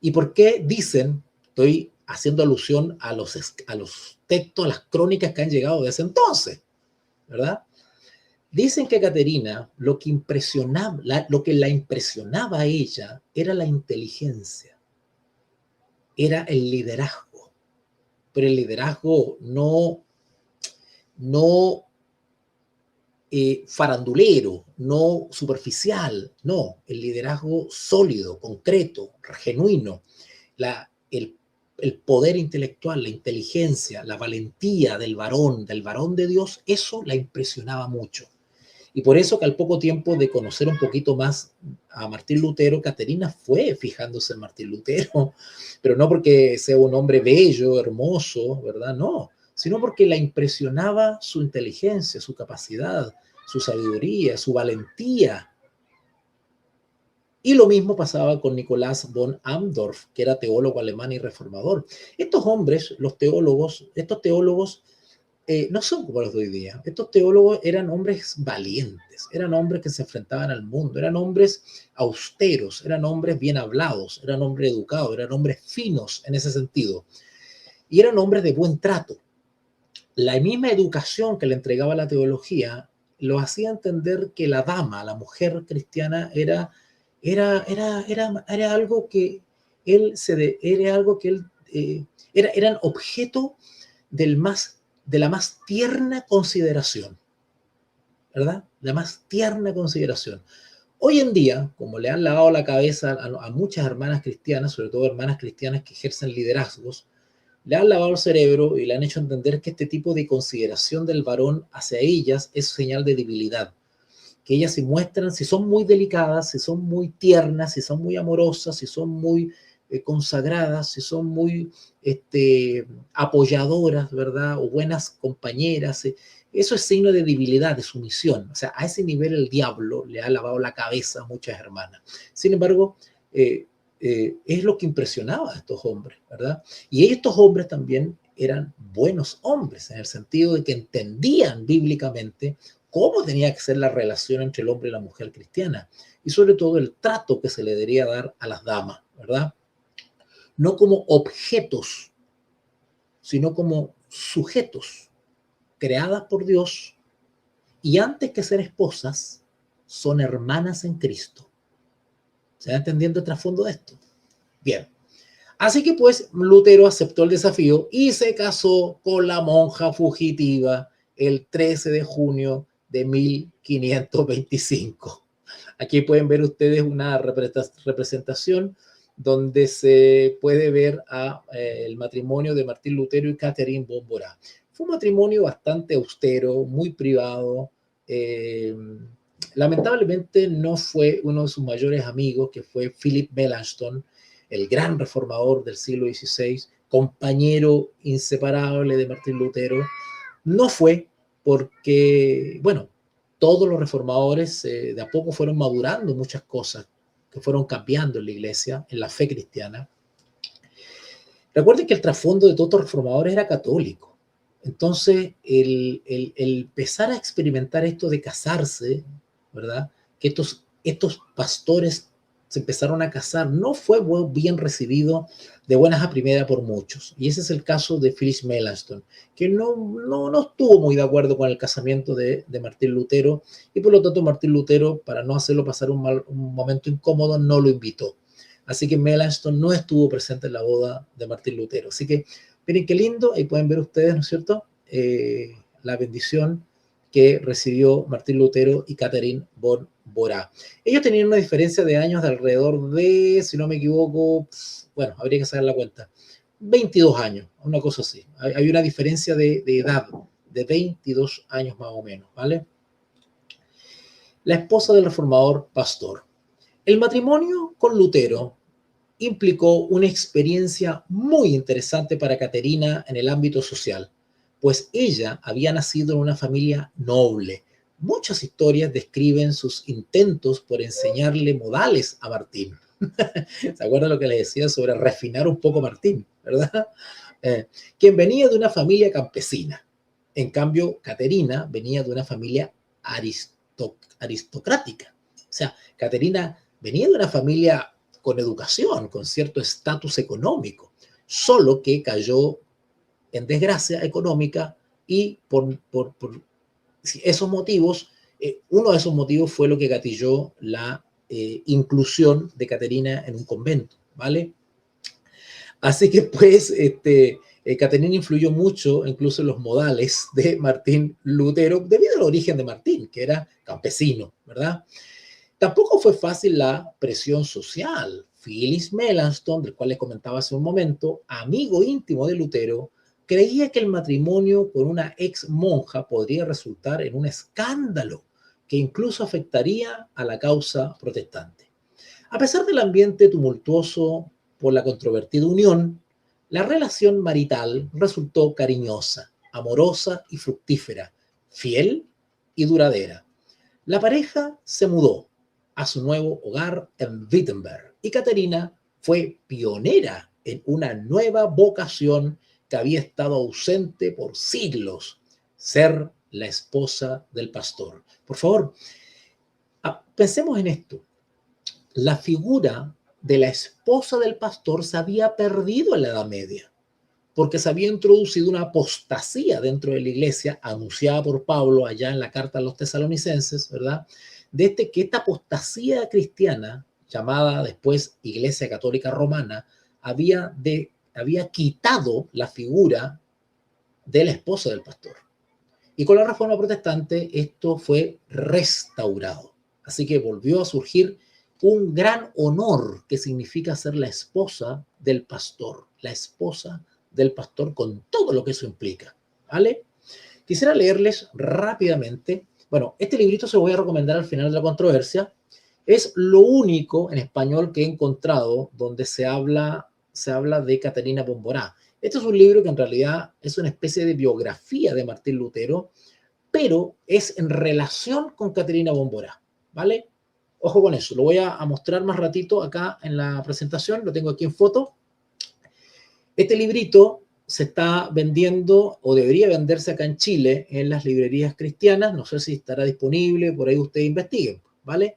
¿Y por qué dicen? Estoy haciendo alusión a los textos, a las crónicas que han llegado desde entonces, ¿verdad? Dicen que Caterina lo que la impresionaba a ella era la inteligencia, era el liderazgo, pero el liderazgo no farandulero, no superficial, no, el liderazgo sólido, concreto, genuino, el poder intelectual, la inteligencia, la valentía del varón de Dios, eso la impresionaba mucho. Y por eso que al poco tiempo de conocer un poquito más a Martín Lutero, Caterina fue fijándose en Martín Lutero, pero no porque sea un hombre bello, hermoso, ¿verdad? No, sino porque la impresionaba su inteligencia, su capacidad, su sabiduría, su valentía. Y lo mismo pasaba con Nicolás von Amdorf, que era teólogo alemán y reformador. Estos hombres, estos teólogos, no son como los de hoy día. Estos teólogos eran hombres valientes, eran hombres que se enfrentaban al mundo, eran hombres austeros, eran hombres bien hablados, eran hombres educados, eran hombres finos en ese sentido. Y eran hombres de buen trato. La misma educación que le entregaba la teología lo hacía entender que la dama, la mujer cristiana, era algo que era algo que eran objeto de la más tierna consideración, ¿verdad? La más tierna consideración. Hoy en día, como le han lavado la cabeza a muchas hermanas cristianas, sobre todo hermanas cristianas que ejercen liderazgos, le han lavado el cerebro y le han hecho entender que este tipo de consideración del varón hacia ellas es señal de debilidad. Que ellas se muestran, si son muy delicadas, si son muy tiernas, si son muy amorosas, si son muy consagradas, si son muy apoyadoras, ¿verdad? O buenas compañeras. Eso es signo de debilidad, de sumisión. O sea, a ese nivel el diablo le ha lavado la cabeza a muchas hermanas. Sin embargo, es lo que impresionaba a estos hombres, ¿verdad? Y estos hombres también eran buenos hombres, en el sentido de que entendían bíblicamente cómo tenía que ser la relación entre el hombre y la mujer cristiana, y sobre todo el trato que se le debería dar a las damas, ¿verdad? No como objetos, sino como sujetos, creadas por Dios, y antes que ser esposas, son hermanas en Cristo. ¿Se va entendiendo el trasfondo de esto? Bien. Así que pues Lutero aceptó el desafío y se casó con la monja fugitiva el 13 de junio de 1525. Aquí pueden ver ustedes una representación donde se puede ver el matrimonio de Martín Lutero y Catherine von Bora. Fue un matrimonio bastante austero, muy privado. Lamentablemente no fue uno de sus mayores amigos, que fue Philip Melanchthon, el gran reformador del siglo XVI, compañero inseparable de Martín Lutero. No fue porque, bueno, todos los reformadores de a poco fueron madurando muchas cosas que fueron cambiando en la iglesia, en la fe cristiana. Recuerden que el trasfondo de todos los reformadores era católico. Entonces, el empezar a experimentar esto de casarse, ¿verdad? Que estos pastores se empezaron a casar, no fue bien recibido de buenas a primeras por muchos. Y ese es el caso de Philip Melanchthon, que no estuvo muy de acuerdo con el casamiento de Martín Lutero, y por lo tanto Martín Lutero, para no hacerlo pasar un momento incómodo, no lo invitó. Así que Melanchthon no estuvo presente en la boda de Martín Lutero. Así que miren qué lindo, ahí pueden ver ustedes, ¿no es cierto?, la bendición que recibió Martín Lutero y Catherine von Bora. Ellos tenían una diferencia de años de alrededor de, si no me equivoco, bueno, habría que sacar la cuenta, 22 años, una cosa así. Hay una diferencia de edad de 22 años más o menos, ¿vale? La esposa del reformador pastor. El matrimonio con Lutero implicó una experiencia muy interesante para Caterina en el ámbito social, pues ella había nacido en una familia noble. Muchas historias describen sus intentos por enseñarle modales a Martín. ¿Se acuerdan lo que les decía sobre refinar un poco a Martín, verdad? Quien venía de una familia campesina. En cambio, Caterina venía de una familia aristocrática. O sea, Caterina venía de una familia con educación, con cierto estatus económico, solo que cayó en desgracia económica y por esos motivos, uno de esos motivos fue lo que gatilló la inclusión de Caterina en un convento, ¿vale? Así que pues Caterina influyó mucho incluso en los modales de Martín Lutero debido al origen de Martín, que era campesino, ¿verdad? Tampoco fue fácil la presión social. Philip Melanchthon, del cual les comentaba hace un momento, amigo íntimo de Lutero, creía que el matrimonio con una ex monja podría resultar en un escándalo que incluso afectaría a la causa protestante. A pesar del ambiente tumultuoso por la controvertida unión, la relación marital resultó cariñosa, amorosa y fructífera, fiel y duradera. La pareja se mudó a su nuevo hogar en Wittenberg y Caterina fue pionera en una nueva vocación que había estado ausente por siglos, ser la esposa del pastor. Por favor, pensemos en esto. La figura de la esposa del pastor se había perdido en la Edad Media, porque se había introducido una apostasía dentro de la iglesia, anunciada por Pablo allá en la carta a los tesalonicenses, ¿verdad? Que esta apostasía cristiana, llamada después Iglesia Católica Romana, había quitado la figura de la esposa del pastor. Y con la Reforma Protestante esto fue restaurado. Así que volvió a surgir un gran honor que significa ser la esposa del pastor. La esposa del pastor con todo lo que eso implica. ¿Vale? Quisiera leerles rápidamente. Bueno, este librito se lo voy a recomendar al final de la controversia. Es lo único en español que he encontrado donde se habla de Caterina Bomborá. Este es un libro que en realidad es una especie de biografía de Martín Lutero, pero es en relación con Caterina Bomborá, ¿vale? Ojo con eso, lo voy a mostrar más ratito acá en la presentación, lo tengo aquí en foto. Este librito se está vendiendo o debería venderse acá en Chile en las librerías cristianas, no sé si estará disponible, por ahí ustedes investiguen, ¿vale?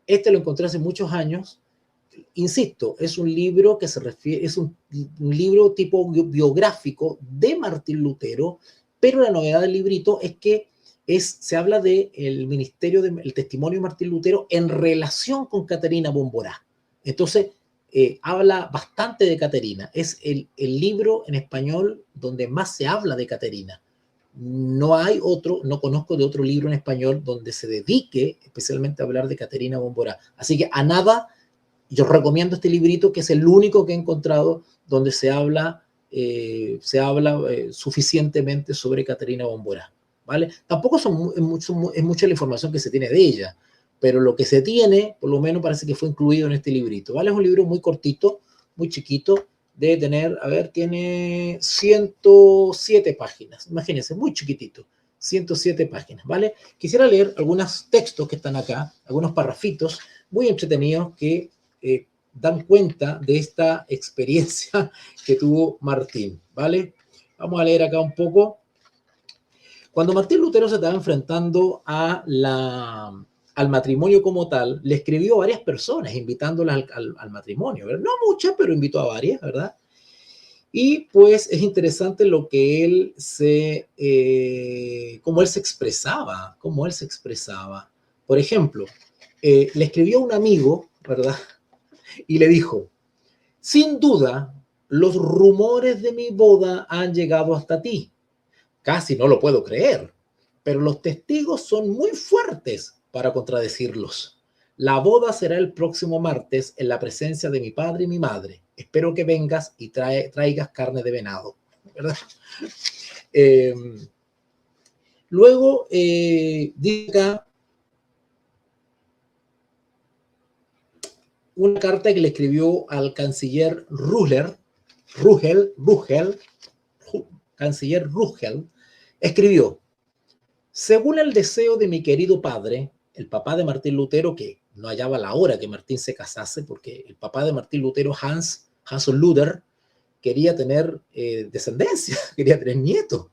Este lo encontré hace muchos años. Insisto, es un libro que se refiere, es un libro tipo biográfico de Martín Lutero, pero la novedad del librito es que se habla del ministerio, el testimonio de Martín Lutero en relación con Caterina Bomborá. Entonces, habla bastante de Caterina. Es el libro en español donde más se habla de Caterina. No hay otro, no conozco de otro libro en español donde se dedique especialmente a hablar de Caterina Bomborá. Así que a nada, yo recomiendo este librito, que es el único que he encontrado donde se habla suficientemente sobre Caterina Bomborá, ¿vale? Tampoco es mucha la información que se tiene de ella, pero lo que se tiene, por lo menos parece que fue incluido en este librito, ¿vale? Es un libro muy cortito, muy chiquito, debe tener, a ver, tiene 107 páginas, imagínense, muy chiquitito, 107 páginas, ¿vale? Quisiera leer algunos textos que están acá, algunos parrafitos muy entretenidos que dan cuenta de esta experiencia que tuvo Martín, ¿vale? Vamos a leer acá un poco. Cuando Martín Lutero se estaba enfrentando al matrimonio como tal, le escribió a varias personas invitándolas al matrimonio, ¿verdad? No muchas, pero invitó a varias, ¿verdad? Y pues es interesante lo que cómo él se expresaba, Por ejemplo, le escribió a un amigo, ¿verdad? Y le dijo: sin duda, los rumores de mi boda han llegado hasta ti. Casi no lo puedo creer, pero los testigos son muy fuertes para contradecirlos. La boda será el próximo martes en la presencia de mi padre y mi madre. Espero que vengas y traigas carne de venado, ¿verdad? Luego, dice acá una carta que le escribió al canciller canciller Rugel, escribió: según el deseo de mi querido padre, el papá de Martín Lutero, que no hallaba la hora que Martín se casase, porque el papá de Martín Lutero, Hans Luther, quería tener descendencia, quería tener nietos,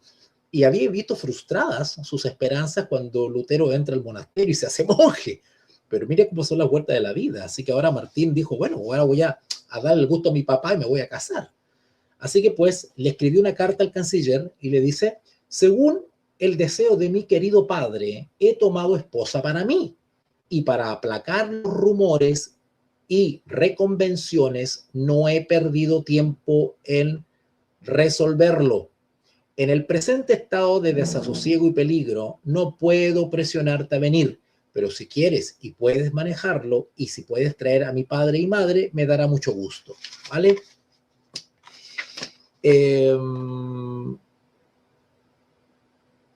y había visto frustradas sus esperanzas cuando Lutero entra al monasterio y se hace monje. Pero mire cómo son las vueltas de la vida. Así que ahora Martín dijo: bueno, ahora voy a dar el gusto a mi papá y me voy a casar. Así que pues le escribió una carta al canciller y le dice: según el deseo de mi querido padre, he tomado esposa para mí, y para aplacar los rumores y reconvenciones no he perdido tiempo en resolverlo. En el presente estado de desasosiego y peligro, no puedo presionarte a venir, pero si quieres y puedes manejarlo, y si puedes traer a mi padre y madre, me dará mucho gusto, ¿vale?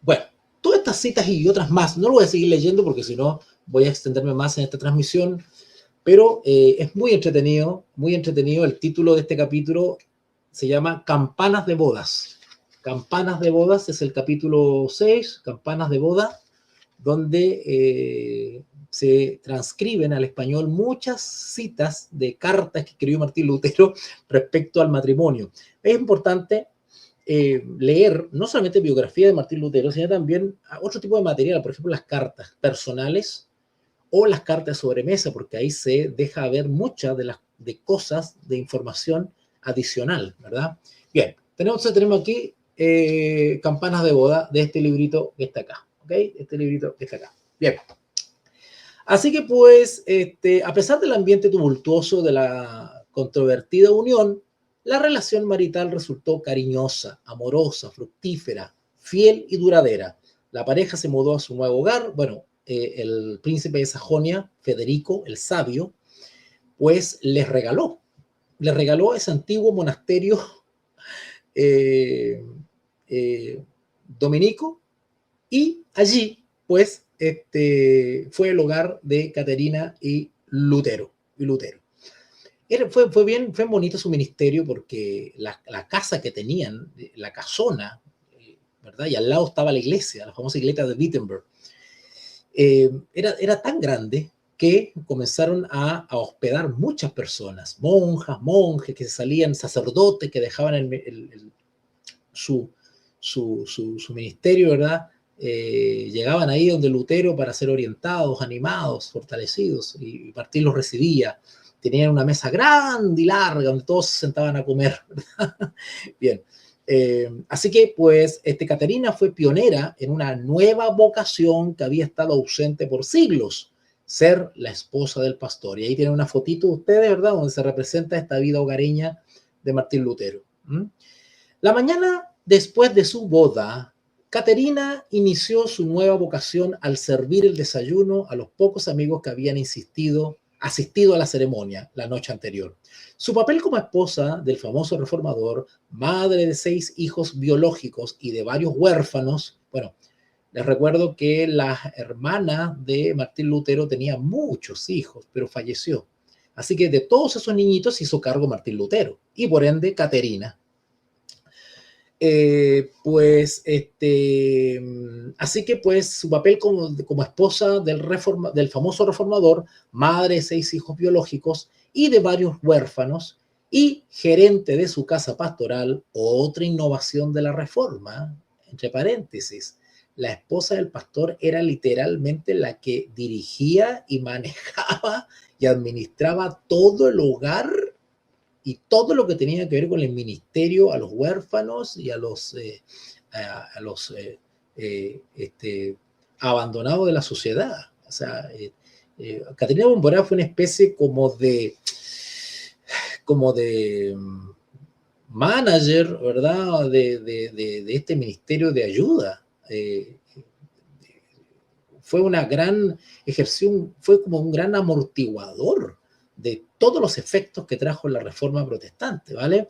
Bueno, todas estas citas y otras más, no lo voy a seguir leyendo porque si no voy a extenderme más en esta transmisión, pero es muy entretenido, muy entretenido. El título de este capítulo se llama Campanas de bodas. Campanas de bodas es el capítulo 6, Campanas de boda, donde se transcriben al español muchas citas de cartas que escribió Martín Lutero respecto al matrimonio. Es importante leer no solamente biografía de Martín Lutero, sino también otro tipo de material, por ejemplo, las cartas personales o las cartas de sobremesa, porque ahí se deja ver muchas de cosas, de información adicional, ¿verdad? Bien, tenemos aquí Campanas de boda de este librito que está acá, ¿ok? Este librito que está acá. Bien. Así que pues, a pesar del ambiente tumultuoso de la controvertida unión, La relación marital resultó cariñosa, amorosa, fructífera, fiel y duradera. La pareja se mudó a su nuevo hogar. Bueno, el príncipe de Sajonia, Federico el Sabio, pues les regaló ese antiguo monasterio eh, eh, dominico, y allí, pues, fue el hogar de Caterina y Lutero. Fue bonito su ministerio porque la casa que tenían, la casona, ¿verdad? Y al lado estaba la iglesia, la famosa iglesia de Wittenberg. Era tan grande que comenzaron a hospedar muchas personas, monjas, monjes que salían, sacerdotes que dejaban su ministerio, ¿verdad? Llegaban ahí donde Lutero para ser orientados, animados, fortalecidos, y Martín los recibía. Tenían una mesa grande y larga donde todos se sentaban a comer, ¿verdad? Bien. Así que, pues, Caterina fue pionera en una nueva vocación que había estado ausente por siglos, ser la esposa del pastor. Y ahí tienen una fotito de ustedes, ¿verdad?, donde se representa esta vida hogareña de Martín Lutero. La mañana después de su boda, Caterina inició su nueva vocación al servir el desayuno a los pocos amigos que habían asistido a la ceremonia la noche anterior. Su papel como esposa del famoso reformador, madre de 6 hijos biológicos y de varios huérfanos. Bueno, les recuerdo que la hermana de Martín Lutero tenía muchos hijos, pero falleció. Así que de todos esos niñitos se hizo cargo Martín Lutero y por ende Caterina. Así que pues su papel como esposa del famoso reformador, madre de 6 hijos biológicos y de varios huérfanos, y gerente de su casa pastoral, otra innovación de la reforma, entre paréntesis. La esposa del pastor era literalmente la que dirigía y manejaba y administraba todo el hogar y todo lo que tenía que ver con el ministerio a los huérfanos y a los abandonados de la sociedad. O sea, Caterina Bomborá fue una especie como de manager, ¿verdad?, de este ministerio de ayuda. Fue como un gran amortiguador de todos los efectos que trajo la reforma protestante, ¿vale?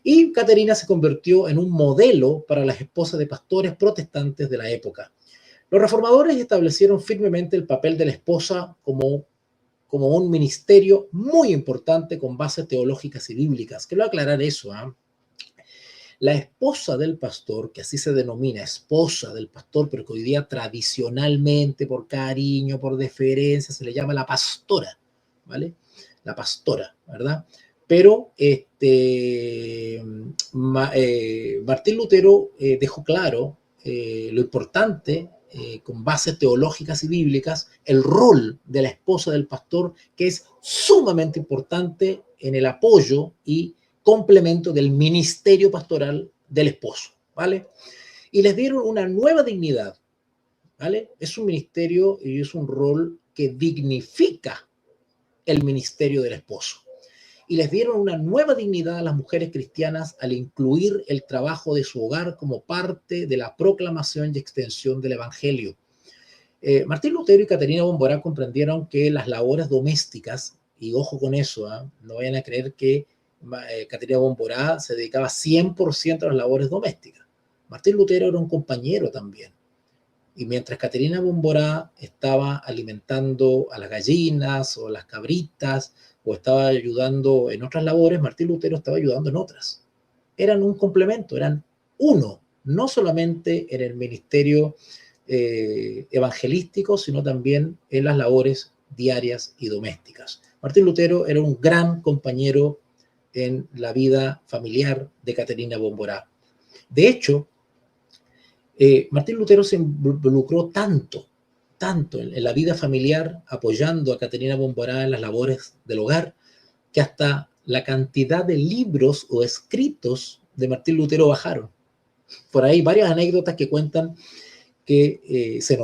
Y Caterina se convirtió en un modelo para las esposas de pastores protestantes de la época. Los reformadores establecieron firmemente el papel de la esposa como un ministerio muy importante con bases teológicas y bíblicas. Quiero aclarar eso, ¿eh? La esposa del pastor, que así se denomina esposa del pastor, pero que hoy día tradicionalmente, por cariño, por deferencia, se le llama la pastora, ¿vale? La pastora, ¿verdad? Pero Martín Lutero dejó claro lo importante, con bases teológicas y bíblicas, el rol de la esposa del pastor, que es sumamente importante en el apoyo y complemento del ministerio pastoral del esposo, ¿vale? Y les dieron una nueva dignidad, ¿vale? Es un ministerio y es un rol que dignifica el ministerio del esposo. Y les dieron una nueva dignidad a las mujeres cristianas al incluir el trabajo de su hogar como parte de la proclamación y extensión del evangelio. Martín Lutero y Caterina Bomborá comprendieron que las labores domésticas, y ojo con eso, no vayan a creer que Caterina Bomborá se dedicaba 100% a las labores domésticas. Martín Lutero era un compañero también. Y mientras Caterina Bomborá estaba alimentando a las gallinas o las cabritas, o estaba ayudando en otras labores, Martín Lutero estaba ayudando en otras. Eran un complemento, eran uno, no solamente en el ministerio evangelístico, sino también en las labores diarias y domésticas. Martín Lutero era un gran compañero en la vida familiar de Caterina Bomborá. De hecho, Martín Lutero se involucró tanto en la vida familiar, apoyando a Caterina Bomborá en las labores del hogar, que hasta la cantidad de libros o escritos de Martín Lutero bajaron. Por ahí varias anécdotas que cuentan que se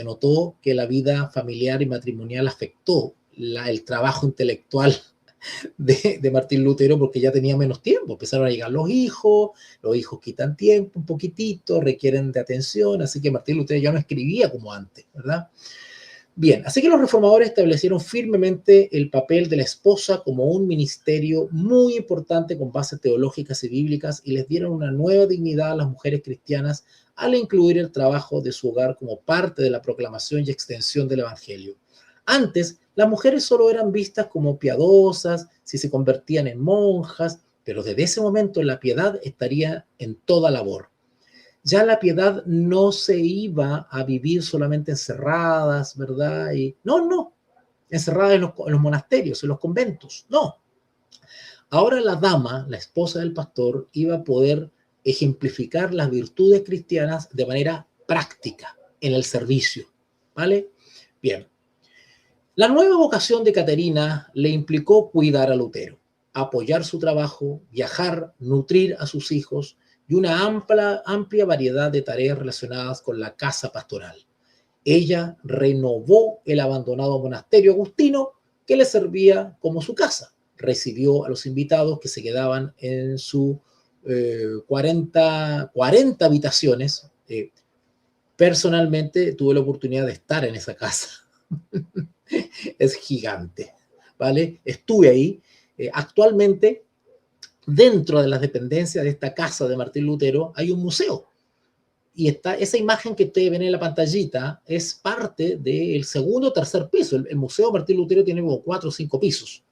notó que la vida familiar y matrimonial afectó el trabajo intelectual de Martín Lutero porque ya tenía menos tiempo. Empezaron a llegar los hijos quitan tiempo un poquitito, requieren de atención, así que Martín Lutero ya no escribía como antes, ¿verdad? Bien, así que los reformadores establecieron firmemente el papel de la esposa como un ministerio muy importante con bases teológicas y bíblicas y les dieron una nueva dignidad a las mujeres cristianas al incluir el trabajo de su hogar como parte de la proclamación y extensión del Evangelio. Antes, las mujeres solo eran vistas como piadosas si se convertían en monjas, pero desde ese momento la piedad estaría en toda labor. Ya la piedad no se iba a vivir solamente encerradas, ¿verdad? No, encerradas en los monasterios, en los conventos, no. Ahora la dama, la esposa del pastor, iba a poder ejemplificar las virtudes cristianas de manera práctica en el servicio, ¿vale? Bien. La nueva vocación de Caterina le implicó cuidar a Lutero, apoyar su trabajo, viajar, nutrir a sus hijos y una amplia variedad de tareas relacionadas con la casa pastoral. Ella renovó el abandonado monasterio agustino que le servía como su casa. Recibió a los invitados que se quedaban en sus 40 habitaciones. Personalmente tuve la oportunidad de estar en esa casa. Es gigante, ¿vale? Estuve ahí. Actualmente, dentro de las dependencias de esta casa de Martín Lutero, hay un museo. Y esa imagen que ustedes ven en la pantallita es parte del segundo o tercer piso. El Museo Martín Lutero tiene como 4 o 5 pisos.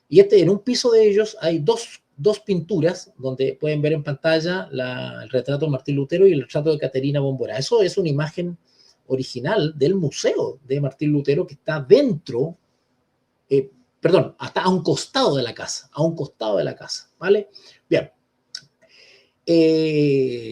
Y en un piso de ellos hay dos pinturas donde pueden ver en pantalla el retrato de Martín Lutero y el retrato de Caterina Bombora. Eso es una imagen original del museo de Martín Lutero que está dentro, está a un costado de la casa, ¿vale? Bien.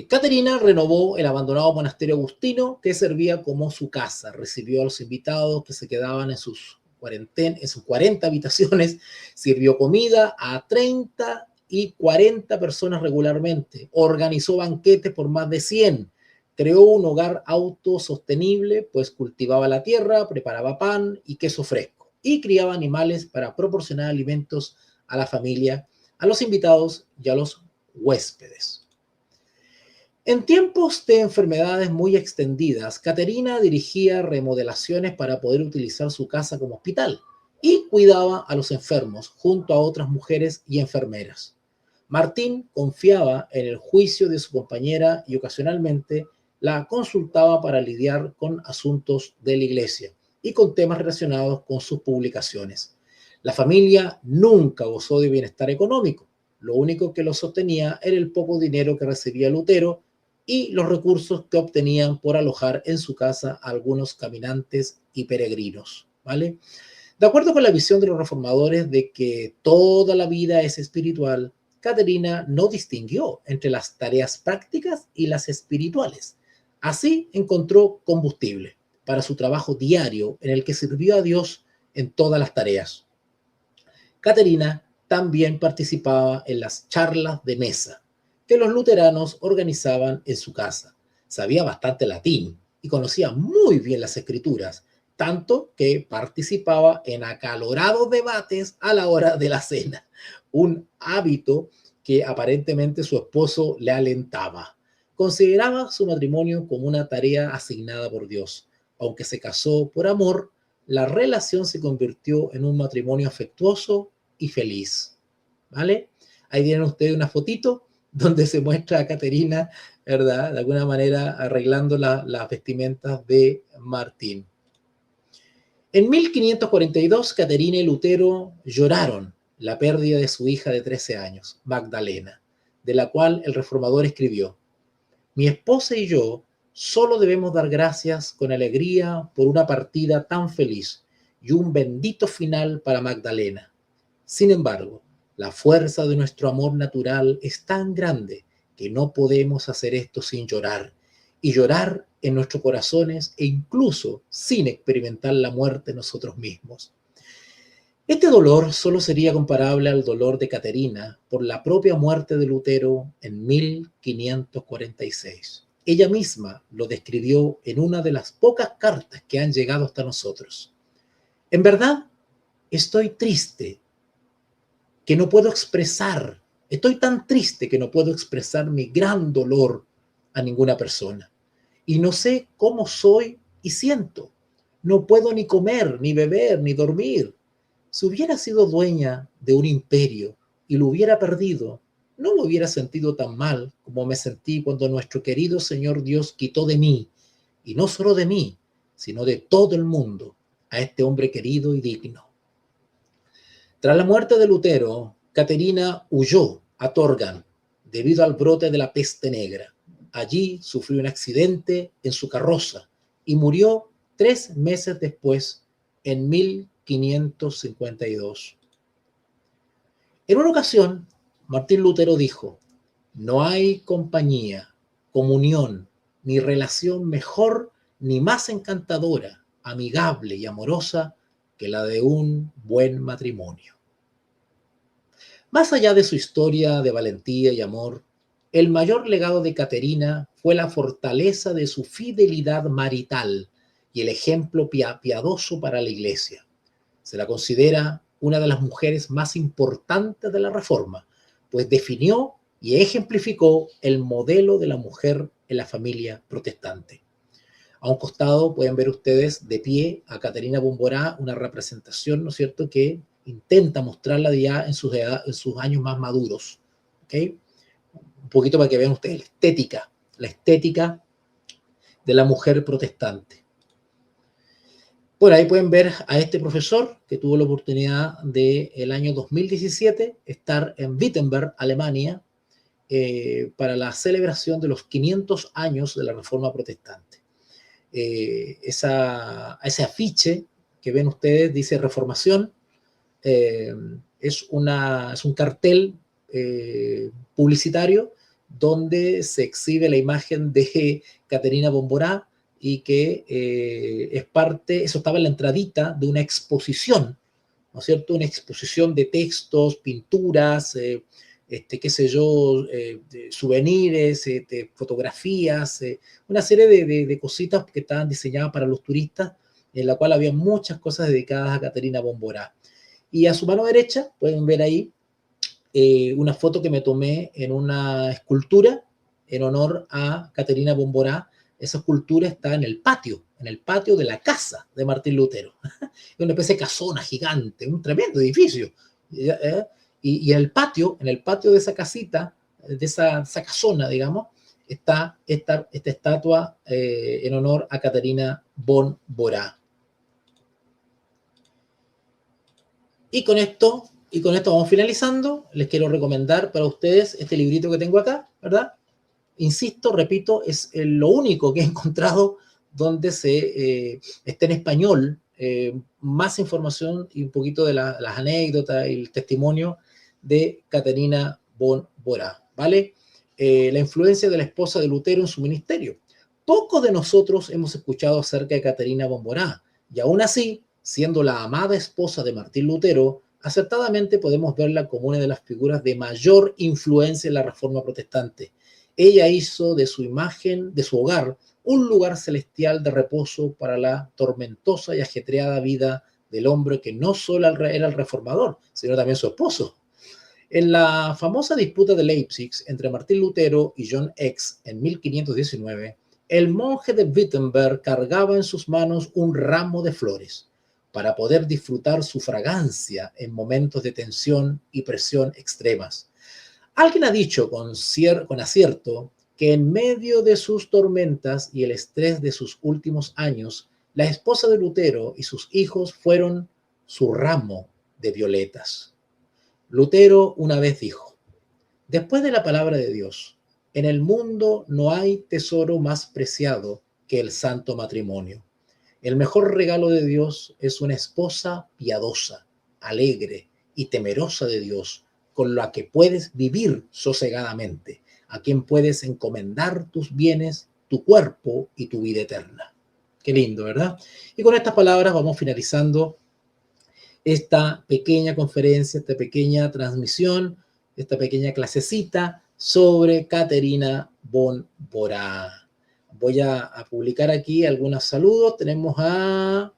Caterina renovó el abandonado monasterio agustino que servía como su casa. Recibió a los invitados que se quedaban en sus 40 habitaciones, sirvió comida a 30 y 40 personas regularmente, organizó banquetes por más de 100, creó un hogar autosostenible, pues cultivaba la tierra, preparaba pan y queso fresco, y criaba animales para proporcionar alimentos a la familia, a los invitados y a los huéspedes. En tiempos de enfermedades muy extendidas, Caterina dirigía remodelaciones para poder utilizar su casa como hospital y cuidaba a los enfermos junto a otras mujeres y enfermeras. Martín confiaba en el juicio de su compañera y ocasionalmente la consultaba para lidiar con asuntos de la iglesia y con temas relacionados con sus publicaciones. La familia nunca gozó de bienestar económico. Lo único que lo sostenía era el poco dinero que recibía Lutero y los recursos que obtenían por alojar en su casa a algunos caminantes y peregrinos, ¿vale? De acuerdo con la visión de los reformadores de que toda la vida es espiritual, Caterina no distinguió entre las tareas prácticas y las espirituales. Así encontró combustible para su trabajo diario en el que sirvió a Dios en todas las tareas. Caterina también participaba en las charlas de mesa que los luteranos organizaban en su casa. Sabía bastante latín y conocía muy bien las escrituras, tanto que participaba en acalorados debates a la hora de la cena, un hábito que aparentemente su esposo le alentaba. Consideraba su matrimonio como una tarea asignada por Dios. Aunque se casó por amor, la relación se convirtió en un matrimonio afectuoso y feliz, ¿vale? Ahí tienen ustedes una fotito donde se muestra a Caterina, ¿verdad? De alguna manera arreglando las vestimentas de Martín. En 1542, Caterina y Lutero lloraron la pérdida de su hija de 13 años, Magdalena, de la cual el reformador escribió: mi esposa y yo solo debemos dar gracias con alegría por una partida tan feliz y un bendito final para Magdalena. Sin embargo, la fuerza de nuestro amor natural es tan grande que no podemos hacer esto sin llorar, y llorar en nuestros corazones e incluso sin experimentar la muerte nosotros mismos. Este dolor solo sería comparable al dolor de Caterina por la propia muerte de Lutero en 1546. Ella misma lo describió en una de las pocas cartas que han llegado hasta nosotros. En verdad, estoy triste que no puedo expresar. Estoy tan triste que no puedo expresar mi gran dolor a ninguna persona. Y no sé cómo soy y siento. No puedo ni comer, ni beber, ni dormir. Si hubiera sido dueña de un imperio y lo hubiera perdido, no me hubiera sentido tan mal como me sentí cuando nuestro querido Señor Dios quitó de mí, y no solo de mí, sino de todo el mundo, a este hombre querido y digno. Tras la muerte de Lutero, Caterina huyó a Torgau debido al brote de la peste negra. Allí sufrió un accidente en su carroza y murió 3 meses después, en 1552. En una ocasión, Martín Lutero dijo: no hay compañía, comunión, ni relación mejor ni más encantadora, amigable y amorosa que la de un buen matrimonio. Más allá de su historia de valentía y amor, el mayor legado de Caterina fue la fortaleza de su fidelidad marital y el ejemplo piadoso para la Iglesia. Se la considera una de las mujeres más importantes de la Reforma, pues definió y ejemplificó el modelo de la mujer en la familia protestante. A un costado pueden ver ustedes de pie a Caterina Bomborá, una representación, ¿no es cierto?, que intenta mostrarla ya en sus años más maduros. ¿Okay? Un poquito para que vean ustedes la estética de la mujer protestante. Por ahí pueden ver a este profesor que tuvo la oportunidad de el año 2017 estar en Wittenberg, Alemania, para la celebración de los 500 años de la Reforma Protestante. Ese afiche que ven ustedes dice Reformación, es un cartel publicitario donde se exhibe la imagen de Caterina Bomborá y que es parte, eso estaba en la entradita de una exposición, ¿no es cierto? Una exposición de textos, pinturas, qué sé yo, souvenirs, fotografías, una serie de cositas que estaban diseñadas para los turistas, en la cual había muchas cosas dedicadas a Caterina Bomborá. Y a su mano derecha pueden ver ahí una foto que me tomé en una escultura en honor a Caterina Bomborá. Esa escultura está en el patio de la casa de Martín Lutero. Es una especie de casona gigante, un tremendo edificio. Y en el patio de esa casita, de esa casona, digamos, está esta estatua en honor a Caterina Bomborá. Y con esto vamos finalizando. Les quiero recomendar para ustedes este librito que tengo acá, ¿verdad? Insisto, repito, es lo único que he encontrado donde está en español, más información y un poquito de las anécdotas y el testimonio de Caterina Bomborá, ¿vale? La influencia de la esposa de Lutero en su ministerio. Pocos de nosotros hemos escuchado acerca de Caterina Bomborá, y aún así, siendo la amada esposa de Martín Lutero, acertadamente podemos verla como una de las figuras de mayor influencia en la Reforma Protestante. Ella hizo de su imagen, de su hogar, un lugar celestial de reposo para la tormentosa y ajetreada vida del hombre que no solo era el reformador, sino también su esposo. En la famosa disputa de Leipzig entre Martín Lutero y John X en 1519, el monje de Wittenberg cargaba en sus manos un ramo de flores para poder disfrutar su fragancia en momentos de tensión y presión extremas. Alguien ha dicho con acierto que en medio de sus tormentas y el estrés de sus últimos años, la esposa de Lutero y sus hijos fueron su ramo de violetas. Lutero una vez dijo: después de la palabra de Dios, en el mundo no hay tesoro más preciado que el santo matrimonio. El mejor regalo de Dios es una esposa piadosa, alegre y temerosa de Dios, con la que puedes vivir sosegadamente, a quien puedes encomendar tus bienes, tu cuerpo y tu vida eterna. Qué lindo, ¿verdad? Y con estas palabras vamos finalizando esta pequeña conferencia, esta pequeña transmisión, esta pequeña clasecita sobre Caterina Bomborá. Voy a publicar aquí algunos saludos. Tenemos a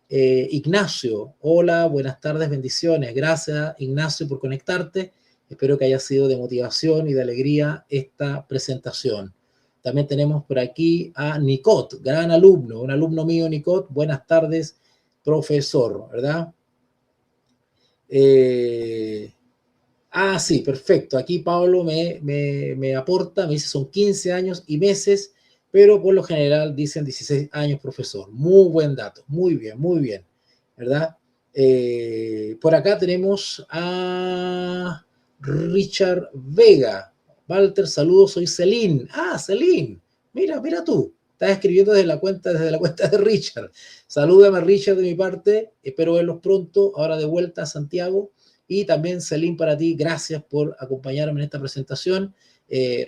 Ignacio, hola, buenas tardes, bendiciones. Gracias, Ignacio, por conectarte. Espero que haya sido de motivación y de alegría esta presentación. También tenemos por aquí a Nicot, gran alumno, un alumno mío, Nicot. Buenas tardes, profesor, ¿verdad? Sí, perfecto. Aquí Pablo me aporta, me dice son 15 años y meses, pero por lo general dicen 16 años, profesor. Muy buen dato, muy bien, ¿verdad? Por acá tenemos a Richard Vega. Walter, saludos, soy Celine. Celine, mira tú. Estás escribiendo desde la cuenta de Richard. Salúdame a Richard de mi parte. Espero verlos pronto. Ahora de vuelta a Santiago. Y también, Celine, para ti, gracias por acompañarme en esta presentación.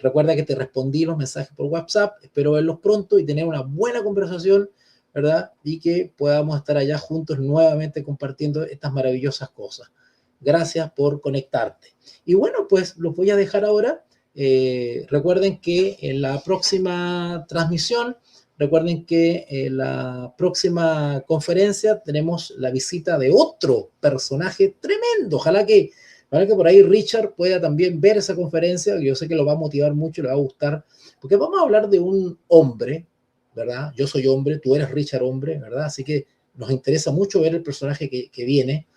Recuerda que te respondí los mensajes por WhatsApp. Espero verlos pronto y tener una buena conversación, ¿verdad? Y que podamos estar allá juntos nuevamente compartiendo estas maravillosas cosas. Gracias por conectarte. Y bueno, pues los voy a dejar ahora. Recuerden que en la próxima transmisión, recuerden que en la próxima conferencia tenemos la visita de otro personaje tremendo. Ojalá que por ahí Richard pueda también ver esa conferencia, que yo sé que lo va a motivar mucho, le va a gustar, porque vamos a hablar de un hombre, ¿verdad? Yo soy hombre, tú eres Richard hombre, ¿verdad? Así que nos interesa mucho ver el personaje que viene,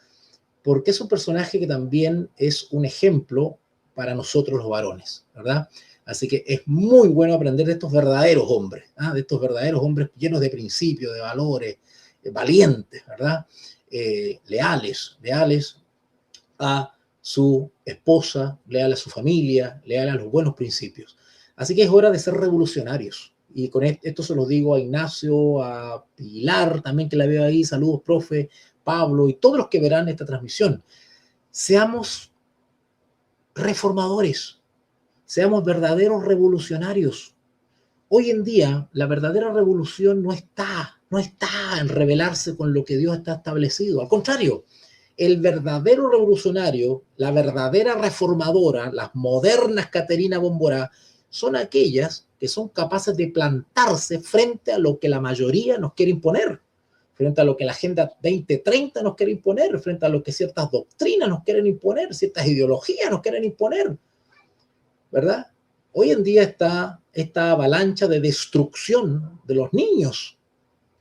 porque es un personaje que también es un ejemplo para nosotros los varones, ¿verdad? Así que es muy bueno aprender de estos verdaderos hombres, de estos verdaderos hombres llenos de principios, de valores, valientes, ¿verdad? Leales a su esposa, leales a su familia, leales a los buenos principios. Así que es hora de ser revolucionarios. Y con esto se los digo a Ignacio, a Pilar también que la veo ahí, saludos, profe, Pablo y todos los que verán esta transmisión. Seamos reformadores, seamos verdaderos revolucionarios. Hoy en día, la verdadera revolución no está en rebelarse con lo que Dios está establecido. Al contrario, el verdadero revolucionario, la verdadera reformadora, las modernas Caterina Bomborá, son aquellas que son capaces de plantarse frente a lo que la mayoría nos quiere imponer, frente a lo que la Agenda 2030 nos quiere imponer, frente a lo que ciertas doctrinas nos quieren imponer, ciertas ideologías nos quieren imponer, ¿verdad? Hoy en día está esta avalancha de destrucción de los niños,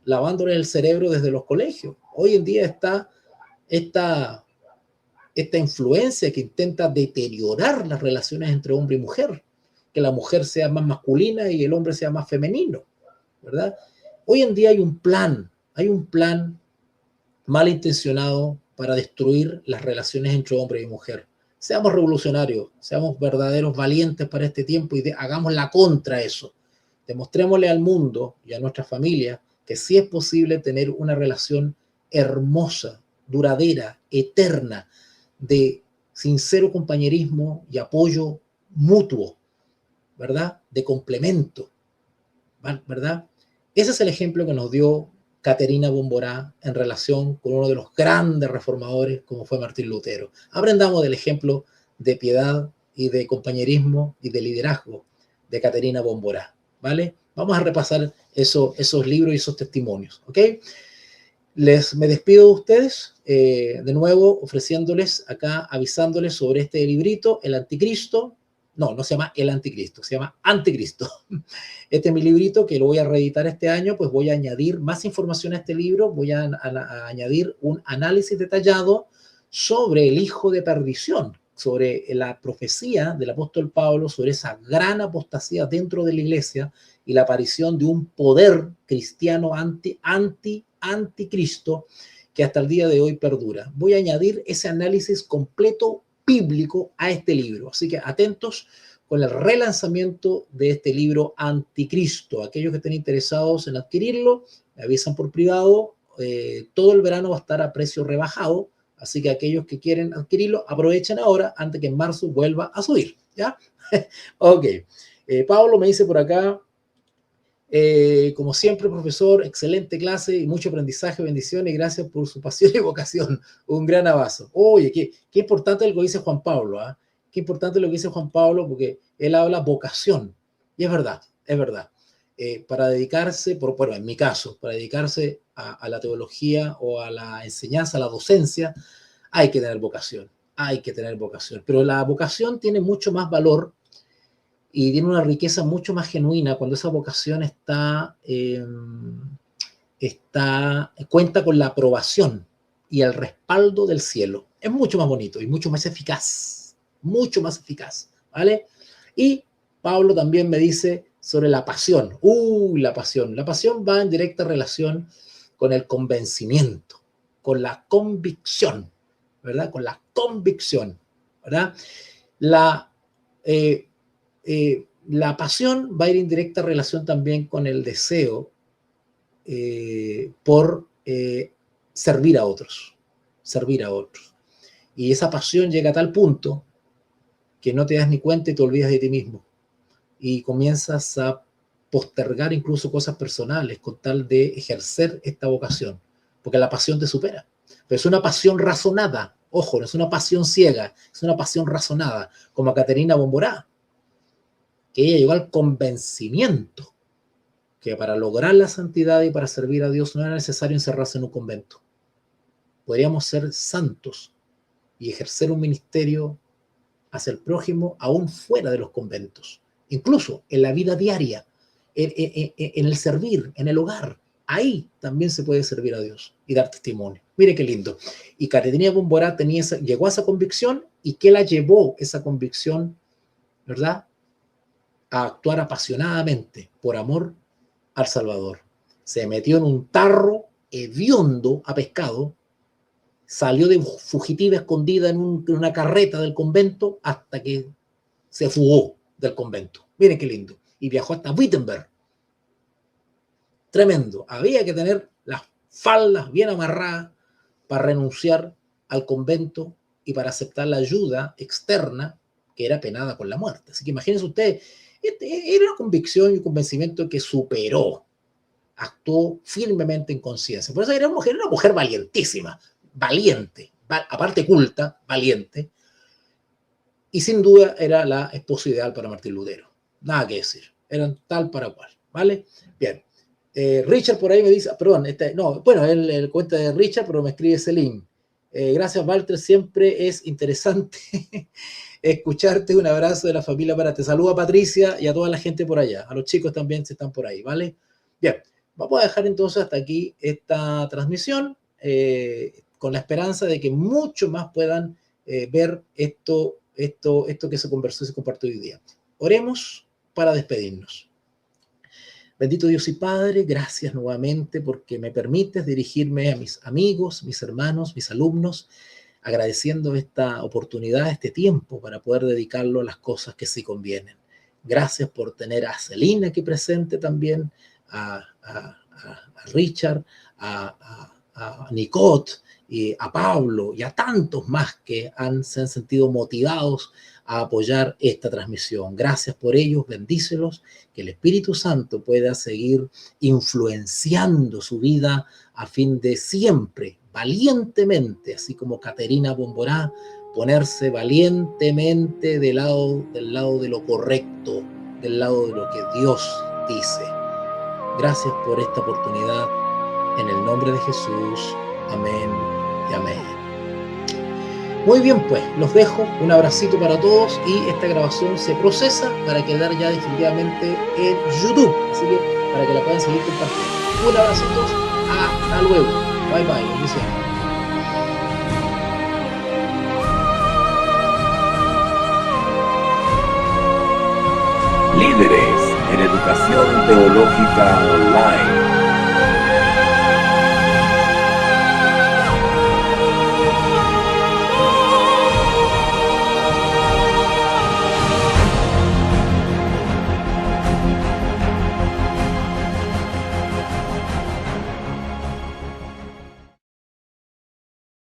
lavándoles el cerebro desde los colegios. Hoy en día está esta influencia que intenta deteriorar las relaciones entre hombre y mujer, que la mujer sea más masculina y el hombre sea más femenino, ¿verdad? Hoy en día hay un plan malintencionado para destruir las relaciones entre hombre y mujer. Seamos revolucionarios, seamos verdaderos valientes para este tiempo y hagamos la contra eso. Demostrémosle al mundo y a nuestra familia que sí es posible tener una relación hermosa, duradera, eterna, de sincero compañerismo y apoyo mutuo, ¿verdad? De complemento, ¿verdad? Ese es el ejemplo que nos dio Caterina Bomborá en relación con uno de los grandes reformadores como fue Martín Lutero. Aprendamos del ejemplo de piedad y de compañerismo y de liderazgo de Caterina Bomborá, ¿vale? Vamos a repasar esos libros y esos testimonios, ¿ok? Me despido de ustedes, de nuevo ofreciéndoles acá, avisándoles sobre este librito, El Anticristo. No se llama El Anticristo, se llama Anticristo. Este es mi librito que lo voy a reeditar este año, pues voy a añadir más información a este libro, voy a añadir un análisis detallado sobre el hijo de perdición, sobre la profecía del apóstol Pablo, sobre esa gran apostasía dentro de la iglesia y la aparición de un poder cristiano anticristo que hasta el día de hoy perdura. Voy a añadir ese análisis completo bíblico a este libro, así que atentos con el relanzamiento de este libro Anticristo. Aquellos que estén interesados en adquirirlo, me avisan por privado. Todo el verano va a estar a precio rebajado, así que aquellos que quieren adquirirlo, aprovechen ahora antes que en marzo vuelva a subir, ¿ya? Ok. Pablo me dice por acá, como siempre, profesor, excelente clase y mucho aprendizaje, bendiciones y gracias por su pasión y vocación. Un gran abrazo. Oye, qué importante lo que dice Juan Pablo, ¿eh? Qué importante lo que dice Juan Pablo porque él habla vocación. Y es verdad, es verdad. para dedicarse, bueno, en mi caso, para dedicarse a la teología o a la enseñanza, a la docencia, hay que tener vocación, hay que tener vocación. Pero la vocación tiene mucho más valor y tiene una riqueza mucho más genuina cuando esa vocación cuenta con la aprobación y el respaldo del cielo. Es mucho más bonito y mucho más eficaz, ¿vale? Y Pablo también me dice sobre la pasión. La pasión. La pasión va en directa relación con el convencimiento, con la convicción, ¿verdad? Con la convicción, ¿verdad? La pasión va a ir en directa relación también con el deseo por servir a otros. Y esa pasión llega a tal punto que no te das ni cuenta y te olvidas de ti mismo. Y comienzas a postergar incluso cosas personales con tal de ejercer esta vocación, porque la pasión te supera. Pero es una pasión razonada, ojo, no es una pasión ciega, es una pasión razonada, como a Caterina Bomborá, que ella llegó al convencimiento que para lograr la santidad y para servir a Dios no era necesario encerrarse en un convento. Podríamos ser santos y ejercer un ministerio hacia el prójimo aún fuera de los conventos, incluso en la vida diaria, en el servir, en el hogar. Ahí también se puede servir a Dios y dar testimonio. Mire qué lindo. Y Caterina Bomborá llegó a esa convicción. ¿Y qué la llevó esa convicción, verdad? A actuar apasionadamente por amor al Salvador. Se metió en un tarro hediondo a pescado, salió de fugitiva escondida en una carreta del convento hasta que se fugó del convento. Miren qué lindo. Y viajó hasta Wittenberg. Tremendo. Había que tener las faldas bien amarradas para renunciar al convento y para aceptar la ayuda externa que era penada con la muerte. Así que imagínense ustedes, era una convicción y un convencimiento que superó, actuó firmemente en conciencia. Por eso era una mujer valientísima, valiente, aparte culta, valiente, y sin duda era la esposa ideal para Martín Lutero. Nada que decir, eran tal para cual, ¿vale? Bien. Richard por ahí me dice, perdón, el cuenta de Richard, pero me escribe Selim. Gracias, Walter, siempre es interesante escucharte. Un abrazo de la familia para ti. Saluda a Patricia y a toda la gente por allá, a los chicos también si están por ahí, ¿vale? Bien, vamos a dejar entonces hasta aquí esta transmisión, con la esperanza de que muchos más puedan ver esto que se conversó y se compartió hoy día. Oremos para despedirnos. Bendito Dios y Padre, gracias nuevamente porque me permites dirigirme a mis amigos, mis hermanos, mis alumnos, agradeciendo esta oportunidad, este tiempo para poder dedicarlo a las cosas que sí convienen. Gracias por tener a Celina aquí presente también, a Richard, a Nicot, y a Pablo y a tantos más que se han sentido motivados a apoyar esta transmisión. Gracias por ellos, bendícelos, que el Espíritu Santo pueda seguir influenciando su vida a fin de siempre, valientemente, así como Caterina Bomborá, ponerse valientemente del lado de lo correcto, del lado de lo que Dios dice. Gracias por esta oportunidad, en el nombre de Jesús. Amén y amén. Muy bien, pues, los dejo. Un abracito para todos y esta grabación se procesa para quedar ya definitivamente en YouTube. Así que para que la puedan seguir compartiendo. Un abracito. Hasta luego. Bye bye. Bendiciones. Líderes en Educación Teológica Online.